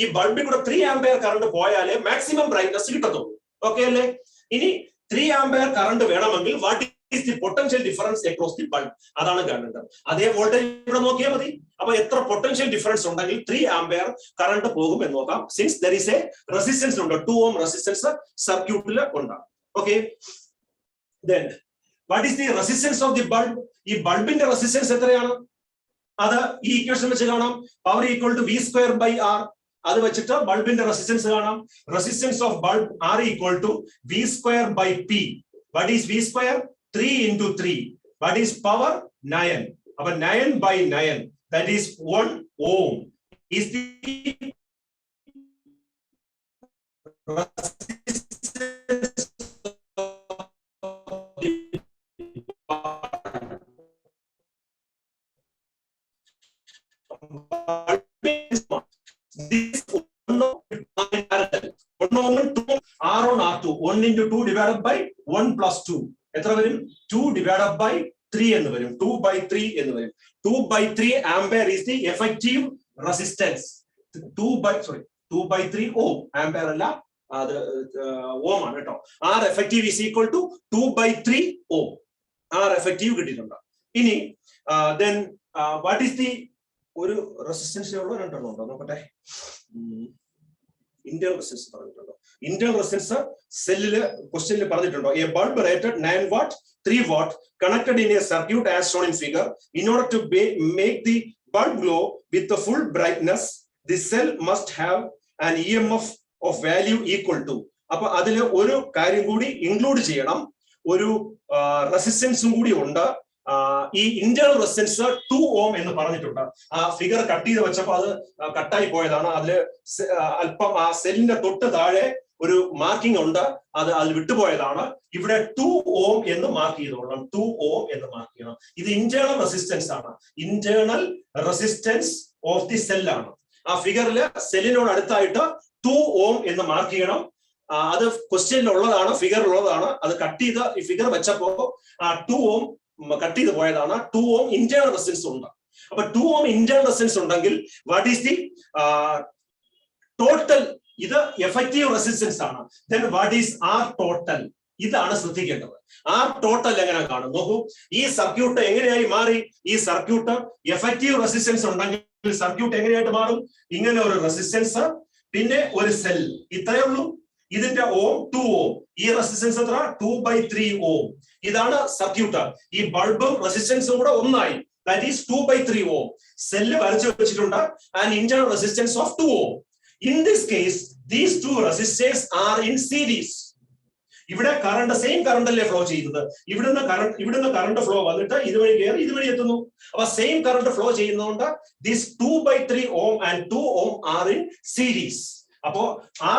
ഈ ബൾബിൽ കൂടെ 3 ആംപിയർ കറണ്ട് പോയാലേ മാക്സിമം ബ്രൈറ്റ്നസ് കിട്ടത്തുള്ളൂ. ഓക്കെ അല്ലേ? ഇനി 3 ആംപിയർ കറണ്ട് വേണമെങ്കിൽ what is the potential difference across the bulb? അതാണ് കാണേണ്ടത്. അതേ വോൾട്ടേജ് ഇവിടെ നോക്കിയാൽ മതി. അപ്പൊ എത്ര പൊട്ടൻഷ്യൽ ഡിഫറൻസ് ഉണ്ടെങ്കിൽ 3 ആംപിയർ കറണ്ട് പോകും എന്ന് നോക്കാം. Since there is a resistance ഉണ്ട്, 2 ഓം റെസിസ്റ്റൻസ് സർക്യൂട്ടിൽ ഉണ്ട്. Okay, then what is the resistance of the bulb? ഈ ബൾബിന്റെ റെസിസ്റ്റൻസ് എത്രയാണ്? അത് ഈ ഇക്വേഷൻ വെച്ച് കാണാം. Power equal to V square by R. അത് വെച്ചിട്ട് ബൾബിന്റെ റെസിസ്റ്റൻസ് കാണാം. Resistance of bulb R equal to V square by P. What is V square? 3 into 3. What is power? 9. അപ്പൊ 9 by 9, that is 1 ohm is the resistance this 1 R on R2, 1 into 2 divided by 1 plus 2. എത്ര വരും? 2 divided by 3 എന്ന് വരും. 2 by 3 എന്ന് വരും. 2 by 3 ampere is the effective resistance. 2 by 3 ohm. Ampere അല്ല, അത് ഓം ആണ് കേട്ടോ. R effective is equal to 2 by 3 ohm. R effective കിട്ടിയിട്ടുണ്ട്. ഇനി then what is the ഒരു റെസിസ്റ്റൻസ് ഉള്ള രണ്ടെണ്ണം ഉണ്ടോ നോക്കട്ടെ. ഇന്റേണൽ റെസിസ്റ്റൻസ് പറഞ്ഞിട്ടുണ്ടോ? ഇന്റേണൽ റെസിസ്റ്റൻസ് സെല്ലില് ക്വസ്റ്റ്യനിൽ പറഞ്ഞിട്ടുണ്ടോ? A bulb rated 9 watt 3 watt connected in a circuit as shown in figure. In order to make the bulb glow with the full brightness, the cell must have an EMF of value equal to. അപ്പൊ അതിൽ ഒരു കാര്യം കൂടി include ചെയ്യണം. ഒരു റെസിസ്റ്റൻസും കൂടി ഉണ്ട്. ഈ ഇന്റേണൽ റെസിസ്റ്റൻസ് 2 ഓം എന്ന് പറഞ്ഞിട്ടുണ്ട്. ആ ഫിഗർ കട്ട് ചെയ്ത് വെച്ചപ്പോ അത് കട്ടായി പോയതാണ്. അതില് അല്പം ആ സെല്ലിന്റെ തൊട്ട് താഴെ ഒരു മാർക്കിംഗ് ഉണ്ട്, അതിൽ വിട്ടുപോയതാണ്. ഇവിടെ 2 ഓം എന്ന് മാർക്ക് ചെയ്തോളാം. 2 ഓം എന്ന് മാർക്ക് ചെയ്യണം. ഇത് ഇന്റേണൽ റെസിസ്റ്റൻസ് ആണ്. ഇന്റേണൽ റെസിസ്റ്റൻസ് ഓഫ് ദി സെല്ലാണ്. ആ ഫിഗറിൽ സെല്ലിനോട് അടുത്തായിട്ട് 2 ഓം എന്ന് മാർക്ക് ചെയ്യണം. അത് ക്വസ്റ്റ്യനിൽ ഉള്ളതാണ്, ഫിഗറിലുള്ളതാണ്. അത് കട്ട് ചെയ്ത് ഈ ഫിഗർ വെച്ചപ്പോ 2 ഓം കട്ട് ചെയ്ത് പോയതാണ്. 2 ഓം ഇന്റേണൽ റെസിസ്റ്റൻസ് ഉണ്ട്. അപ്പൊ 2 ഓം ഇന്റേണൽ റെസിസ്റ്റൻസ് ഉണ്ടെങ്കിൽ വാട്ട് ഈസ് ദി ടോട്ടൽ? ഇത് എഫക്റ്റീവ് റെസിസ്റ്റൻസ് ആണ്. Then what is R total? ഇതാണ് ശ്രദ്ധിക്കേണ്ടത്. R ടോട്ടൽ എങ്ങനെ കാണും നോക്കൂ. ഈ സർക്യൂട്ട് എങ്ങനെയായി മാറി? ഈ സർക്യൂട്ട് എഫക്റ്റീവ് റെസിസ്റ്റൻസ് ഉണ്ടെങ്കിൽ സർക്യൂട്ട് എങ്ങനെയായിട്ട് മാറും? ഇങ്ങനെ ഒരു റെസിസ്റ്റൻസ്, പിന്നെ ഒരു സെൽ, ഇത്രയേ ഉള്ളൂ. ഇതിന്റെ ഓം 2 ഓം. ഈ റെസിസ്റ്റൻസ് എത്ര? 2 by 3 ഓം. ഇതാണ് സർക്യൂട്ട്. ഈ ബൾബും റെസിസ്റ്റൻസും കൂടെ ഒന്നായി, that is 2 by 3 ohm. Cell വരച്ചു വെച്ചിട്ടുണ്ട്. And internal resistance of 2 ohm. In this case, these two resistors are in series. ഇവിടെ കറണ്ട് സെയിം കറണ്ട് അല്ലേ ഫ്ലോ ചെയ്യുന്നത്? ഇവിടുന്ന് കറണ്ട് ഫ്ലോ വന്നിട്ട് ഇതുവഴി കയറി ഇതുവഴി എത്തുന്നു. അപ്പൊ സെയിം കറണ്ട് ഫ്ലോ ചെയ്യുന്നതുകൊണ്ട് this 2 by 3 ohm and 2 ohm are in series. അപ്പോ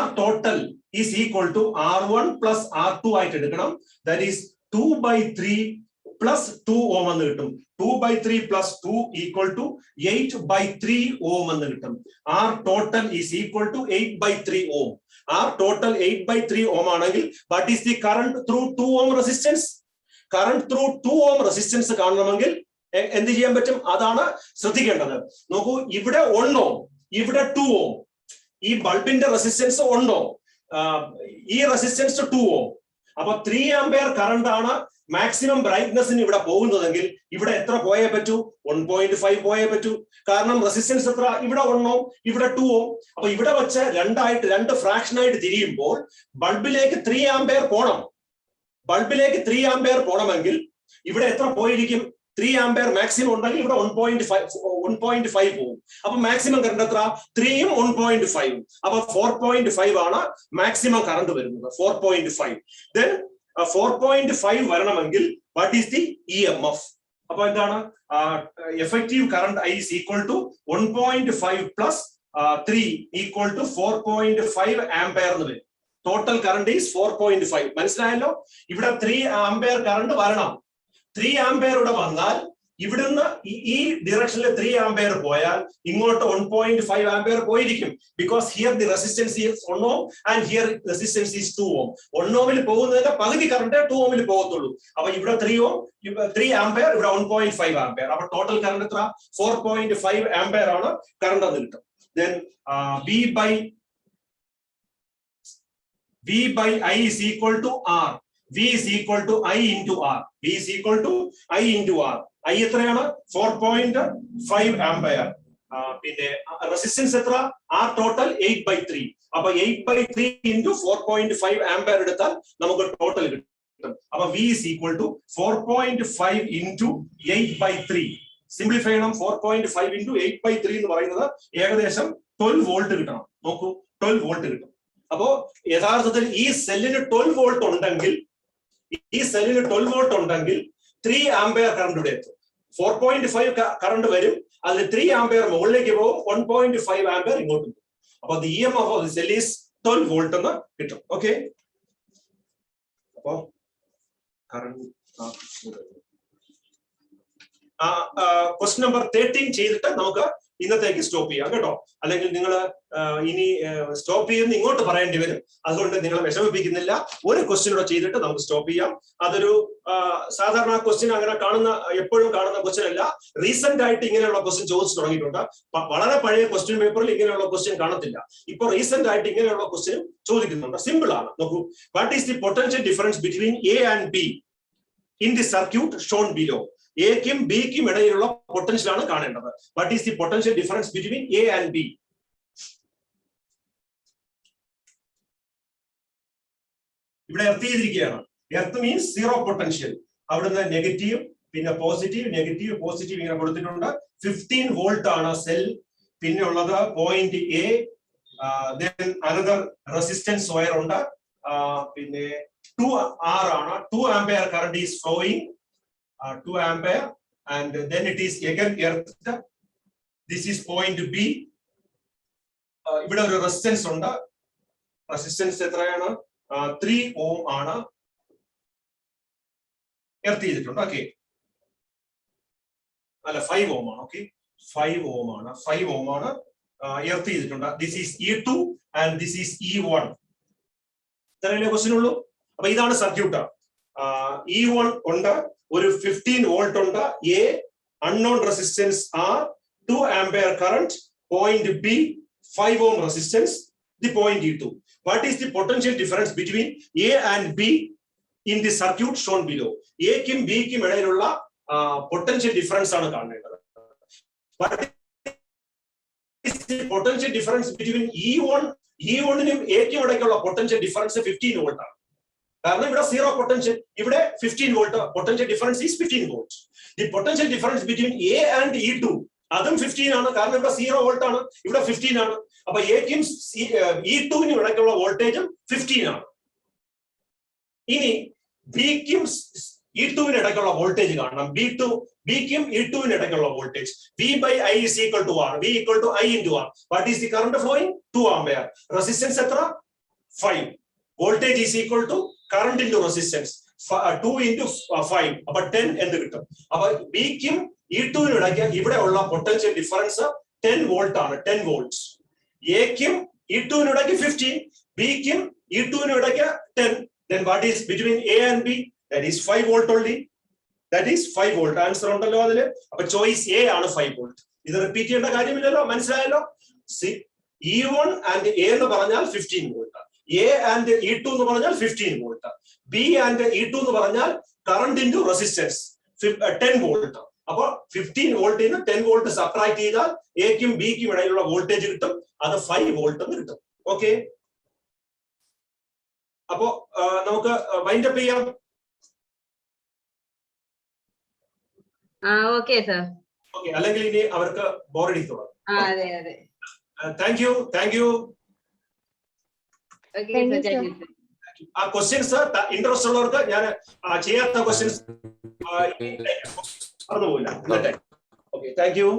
R total is equal to R1 plus R2 ആയിട്ട് എടുക്കണം. That is 2 by 3 plus 2 ohm എന്ന് കിട്ടും. 2 by 3 plus 2 equal to 8 by 3 ohm എന്ന് കിട്ടും. R total is equal to 8 by 3 ohm. R total 8 by 3 ohm ആണെങ്കിൽ what is the current through 2 ohm resistance? Current through 2 ohm resistance കാണണമെങ്കിൽ എന്ത് ചെയ്യാൻ പറ്റും? അതാണ് ശ്രദ്ധിക്കേണ്ടത്. നോക്കൂ, ഇവിടെ 1 ohm, ഇവിടെ 2 ohm. ഈ ബൾബിന്റെ റെസിസ്റ്റൻസ് 1 ohm, ഈ റെസിസ്റ്റൻസ് 2 ohm. അപ്പൊ 3 ആംപിയർ കറണ്ട് ആണ് മാക്സിമം ബ്രൈറ്റ്നസിന് ഇവിടെ പോകുന്നതെങ്കിൽ ഇവിടെ എത്ര പോയേ പറ്റൂ? 1.5 പോയേ പറ്റൂ. കാരണം റെസിസ്റ്റൻസ് എത്ര? ഇവിടെ 1 ohm, ഇവിടെ 2 ohm. അപ്പൊ ഇവിടെ വെച്ച് രണ്ട് ഫ്രാക്ഷൻ ആയിട്ട് തിരിയുമ്പോൾ ബൾബിലേക്ക് 3 ആംപിയർ പോണം. ബൾബിലേക്ക് 3 ആംപിയർ പോണമെങ്കിൽ ഇവിടെ എത്ര പോയിരിക്കും? 3 ആംപിയർ മാക്സിമം ഉണ്ടെങ്കിൽ ഇവിടെ 1.5 പോകും. അപ്പൊ മാക്സിമം കറണ്ട് എത്ര? 3ഉം 1.5. അപ്പൊ 4.5 ആണ് മാക്സിമം കറണ്ട് വരുന്നത്. 4.5. ദെൻ 4.5 വരണമെങ്കിൽ വാട്ട് ഈസ് ദി EMF? അപ്പൊ എന്താണ്? Effective current I is equal to 1.5 plus 3 equal to 4.5 ampere എന്ന് വരും. Total current is 4.5. മനസ്സിലായല്ലോ? ഇവിടെ 3 ആംപിയർ കറണ്ട് വരണം. 3 ആംപിയർ ഇവിടെ വന്നാൽ ഇവിടുന്ന് ഈ ഡിറക്ഷനിൽ 3 ആംപിയർ പോയാൽ ഇങ്ങോട്ട് 1.5 ആംപിയർ പോയിരിക്കും. Because here the resistance is 1 ohm and here resistance is 2 ohm. 1 ohമിൽ പോകുന്നതിന്റെ പകുതി കറണ്ട് 2 ohമിൽ പോകത്തുള്ളൂ. അപ്പൊ ഇവിടെ 3 ആംപിയർ, ഇവിടെ 1.5 ആംപിയർ. അപ്പൊ ടോട്ടൽ കറണ്ട് എത്ര? 4.5 ആംപിയർ ആണ് കറണ്ട് എന്ന് കിട്ടും. Then V by I is equal to R. V is equal to I into R. V is equal to I into R. I എത്രയാണ്? 4.5 ആംപിയർ. പിന്നെ റെസിസ്റ്റൻസ് എത്ര? R total 8/3. അപ്പൊ 8/3 into 4.5 ampere എടുത്താൽ നമുക്ക് total കിട്ടും. അപ്പൊ V is equal to 4.5 into 8/3. Simplify ചെയ്യണം. 4.5 into 8/3 എന്ന് പറയുന്നത് ഏകദേശം 12 വോൾട്ട് കിട്ടണം. നോക്കൂ, 12 വോൾട്ട് കിട്ടും. അപ്പോ യഥാർത്ഥത്തിൽ ഈ സെല്ലിന് 12 വോൾട്ട് ഉണ്ടെങ്കിൽ 3 ആംപിയർ കറണ്ട് ഇവിടെ എത്തും. 4.5 കറണ്ട് വരും, അതിൽ 3 ആംപിയർ മുകളിലേക്ക് പോകും, 1.5 ആംപിയർ ഇങ്ങോട്ടും പോകും. അപ്പൊ EMF of the cell is 12 volt എന്ന് കിട്ടും. ഓക്കെ, അപ്പോ ക്വസ്റ്റ്യൻ നമ്പർ 13 ചെയ്തിട്ട് നമുക്ക് ഇന്നത്തേക്ക് സ്റ്റോപ്പ് ചെയ്യാം കേട്ടോ. അല്ലെങ്കിൽ നിങ്ങൾ ഇനി സ്റ്റോപ്പ് ചെയ്യുന്ന ഇങ്ങോട്ട് പറയേണ്ടി വരും. അതുകൊണ്ട് നിങ്ങളെ വിഷമിപ്പിക്കുന്നില്ല. ഒരു ക്വസ്റ്റ്യൻ കൂടെ ചെയ്തിട്ട് നമുക്ക് സ്റ്റോപ്പ് ചെയ്യാം. അതൊരു സാധാരണ ക്വസ്റ്റ്യൻ അങ്ങനെ എപ്പോഴും കാണുന്ന ക്വസ്റ്റ്യൻ അല്ല. റീസെന്റ് ആയിട്ട് ഇങ്ങനെയുള്ള ക്വസ്റ്റ്യൻ ചോദിച്ചു തുടങ്ങിയിട്ടുണ്ട്. വളരെ പഴയ ക്വസ്റ്റ്യൻ പേപ്പറിൽ ഇങ്ങനെയുള്ള ക്വസ്റ്റ്യൻ കാണത്തില്ല. ഇപ്പൊ റീസെന്റ് ആയിട്ട് ഇങ്ങനെയുള്ള ക്വസ്റ്റ്യൻ ചോദിക്കുന്നുണ്ട്. സിമ്പിൾ ആണ്. നോക്കൂ, what is the potential difference between A and B in the circuit shown below? എക്കും ബിക്കും ഇടയിലുള്ള പൊട്ടൻഷ്യൽ ആണ് കാണേണ്ടത്. What is the potential difference between A and B? ഇവിടെ എർത്ത് ചെയ്തിരിക്കുകയാണ്. Earth means zero potential. അവിടുന്ന് നെഗറ്റീവ്, പിന്നെ പോസിറ്റീവ്, നെഗറ്റീവ്, പോസിറ്റീവ് ഇങ്ങനെ കൊടുത്തിട്ടുണ്ട്. 15 വോൾട്ട് ആണ് സെൽ. പിന്നെ ഉള്ളത് point A. then another resistance wire ഉണ്ട്. പിന്നെ 2 R ആണ്. 2 ampere current is flowing. 2 ampere, and then it is again earthed. This is point B. ഇവിടെ ഒരു റെസിസ്റ്റൻസ് ഉണ്ട്. റെസിസ്റ്റൻസ് എത്രയാണ്? 3 ohm ആണ്. എർത്ത് ചെയ്തിട്ടുണ്ട്. ഓക്കെ, അല്ല 5 ohm ആണ്. ഓക്കെ, 5 ohm ആണ്. 5 ohm ആണ് എർത്ത് ചെയ്തിട്ടുണ്ട്. This is E2 and this is E1. ഇത്രയല്ലേ ക്വസ്റ്റ്യൻ ഉള്ളൂ. അപ്പൊ ഇതാണ് സർക്യൂട്ട്. E1 ഉണ്ട്, ഒരു 15 വോൾട്ട് ഉണ്ട്, a unknown resistance R, 2 ampere current, point B 5 ohm resistance, the point E2. What is the potential difference between A and B in the circuit shown below? എക്കും ബിക്കും ഇടയിലുള്ള പൊട്ടൻഷ്യൽ ഡിഫറൻസ് ആണ് കാണേണ്ടത്. Potential difference between E1നും എക്കും ഇടയ്ക്കുള്ള potential difference 15 volt ആണ്. കാരണം ഇവിടെ സീറോ പൊട്ടൻഷ്യൽ, ഇവിടെ 15 volt. Potential difference is 15 volt. The potential difference between A and E2 അതും 15 ആണ്. കാരണം ഇവിടെ 0 വോൾട്ട് ആണ്, ഇവിടെ 15 ആണ്. അപ്പൊ എക്കും E2നും ഇടയ്ക്കുള്ള വോൾട്ടേജും 15 ആണ്. ഇനി ബിക്കും E2നും ഇടയ്ക്കുള്ള വോൾട്ടേജ് കാണണം. ബിക്കും E2നും ഇടയ്ക്കുള്ള voltage V by I is equal to R. V equal to I into R. What is the current flowing? 2 ampere. Resistance എത്ര? 5. Voltage is equal to current into resistance. 2 into 5. അപ്പൊ 10 എന്ന് കിട്ടും. അപ്പൊ ബിക്കും E2നും ഇടയ്ക്ക് ഇവിടെ ഉള്ള പൊട്ടൻഷ്യൽ ഡിഫറൻസ് 10 വോൾട്ട് ആണ്. 10 volts. എക്കും E2നും ഇടയ്ക്ക് 15, ബിക്കും E2നും ഇടയ്ക്ക് 10. Then what is between A and B? That is 5 volt only. That is 5 volt. Answer ഉണ്ടല്ലോ അതില്. അപ്പൊ ചോയ്സ് എ ആണ് 5 വോൾട്ട്. ഇത് റിപ്പീറ്റ് ചെയ്യേണ്ട കാര്യമില്ലല്ലോ. മനസ്സിലായല്ലോ? E1 and A എന്ന് പറഞ്ഞാൽ 15 വോൾട്ട്. A and E2 എന്ന് പറഞ്ഞാൽ 15 വോൾട്ട്. B and E2 എന്ന് പറഞ്ഞാൽ കറന്റ് ഇൻറ്റു റെസിസ്റ്റൻസ് 10 വോൾട്ട്. അപ്പൊ 15 വോൾട്ടിൽ നിന്ന് 10 വോൾട്ട് സബ്ട്രാക്ട് ചെയ്താൽ എക്കും ബിക്കും ഇടയിലുള്ള വോൾട്ടേജ് കിട്ടും. അത് 5 വോൾട്ട് എന്ന് കിട്ടും. ഓക്കെ, അപ്പോ നമുക്ക് വൈൻഡ് അപ്പ് ചെയ്യാം.
Okay sir.
ഓക്കെ, അല്ലെങ്കിൽ ഇനി അവർക്ക് ബോറടിക്കണം.
അതെ അതെ.
Thank you. ആ ക്വസ്റ്റ്യൻസ് ഇൻട്രസ്റ്റ് ഉള്ളവർക്ക് ഞാൻ ചെയ്യാത്ത ക്വസ്റ്റ്യൻസ് മറന്നുപോയില്ല. Okay, thank U.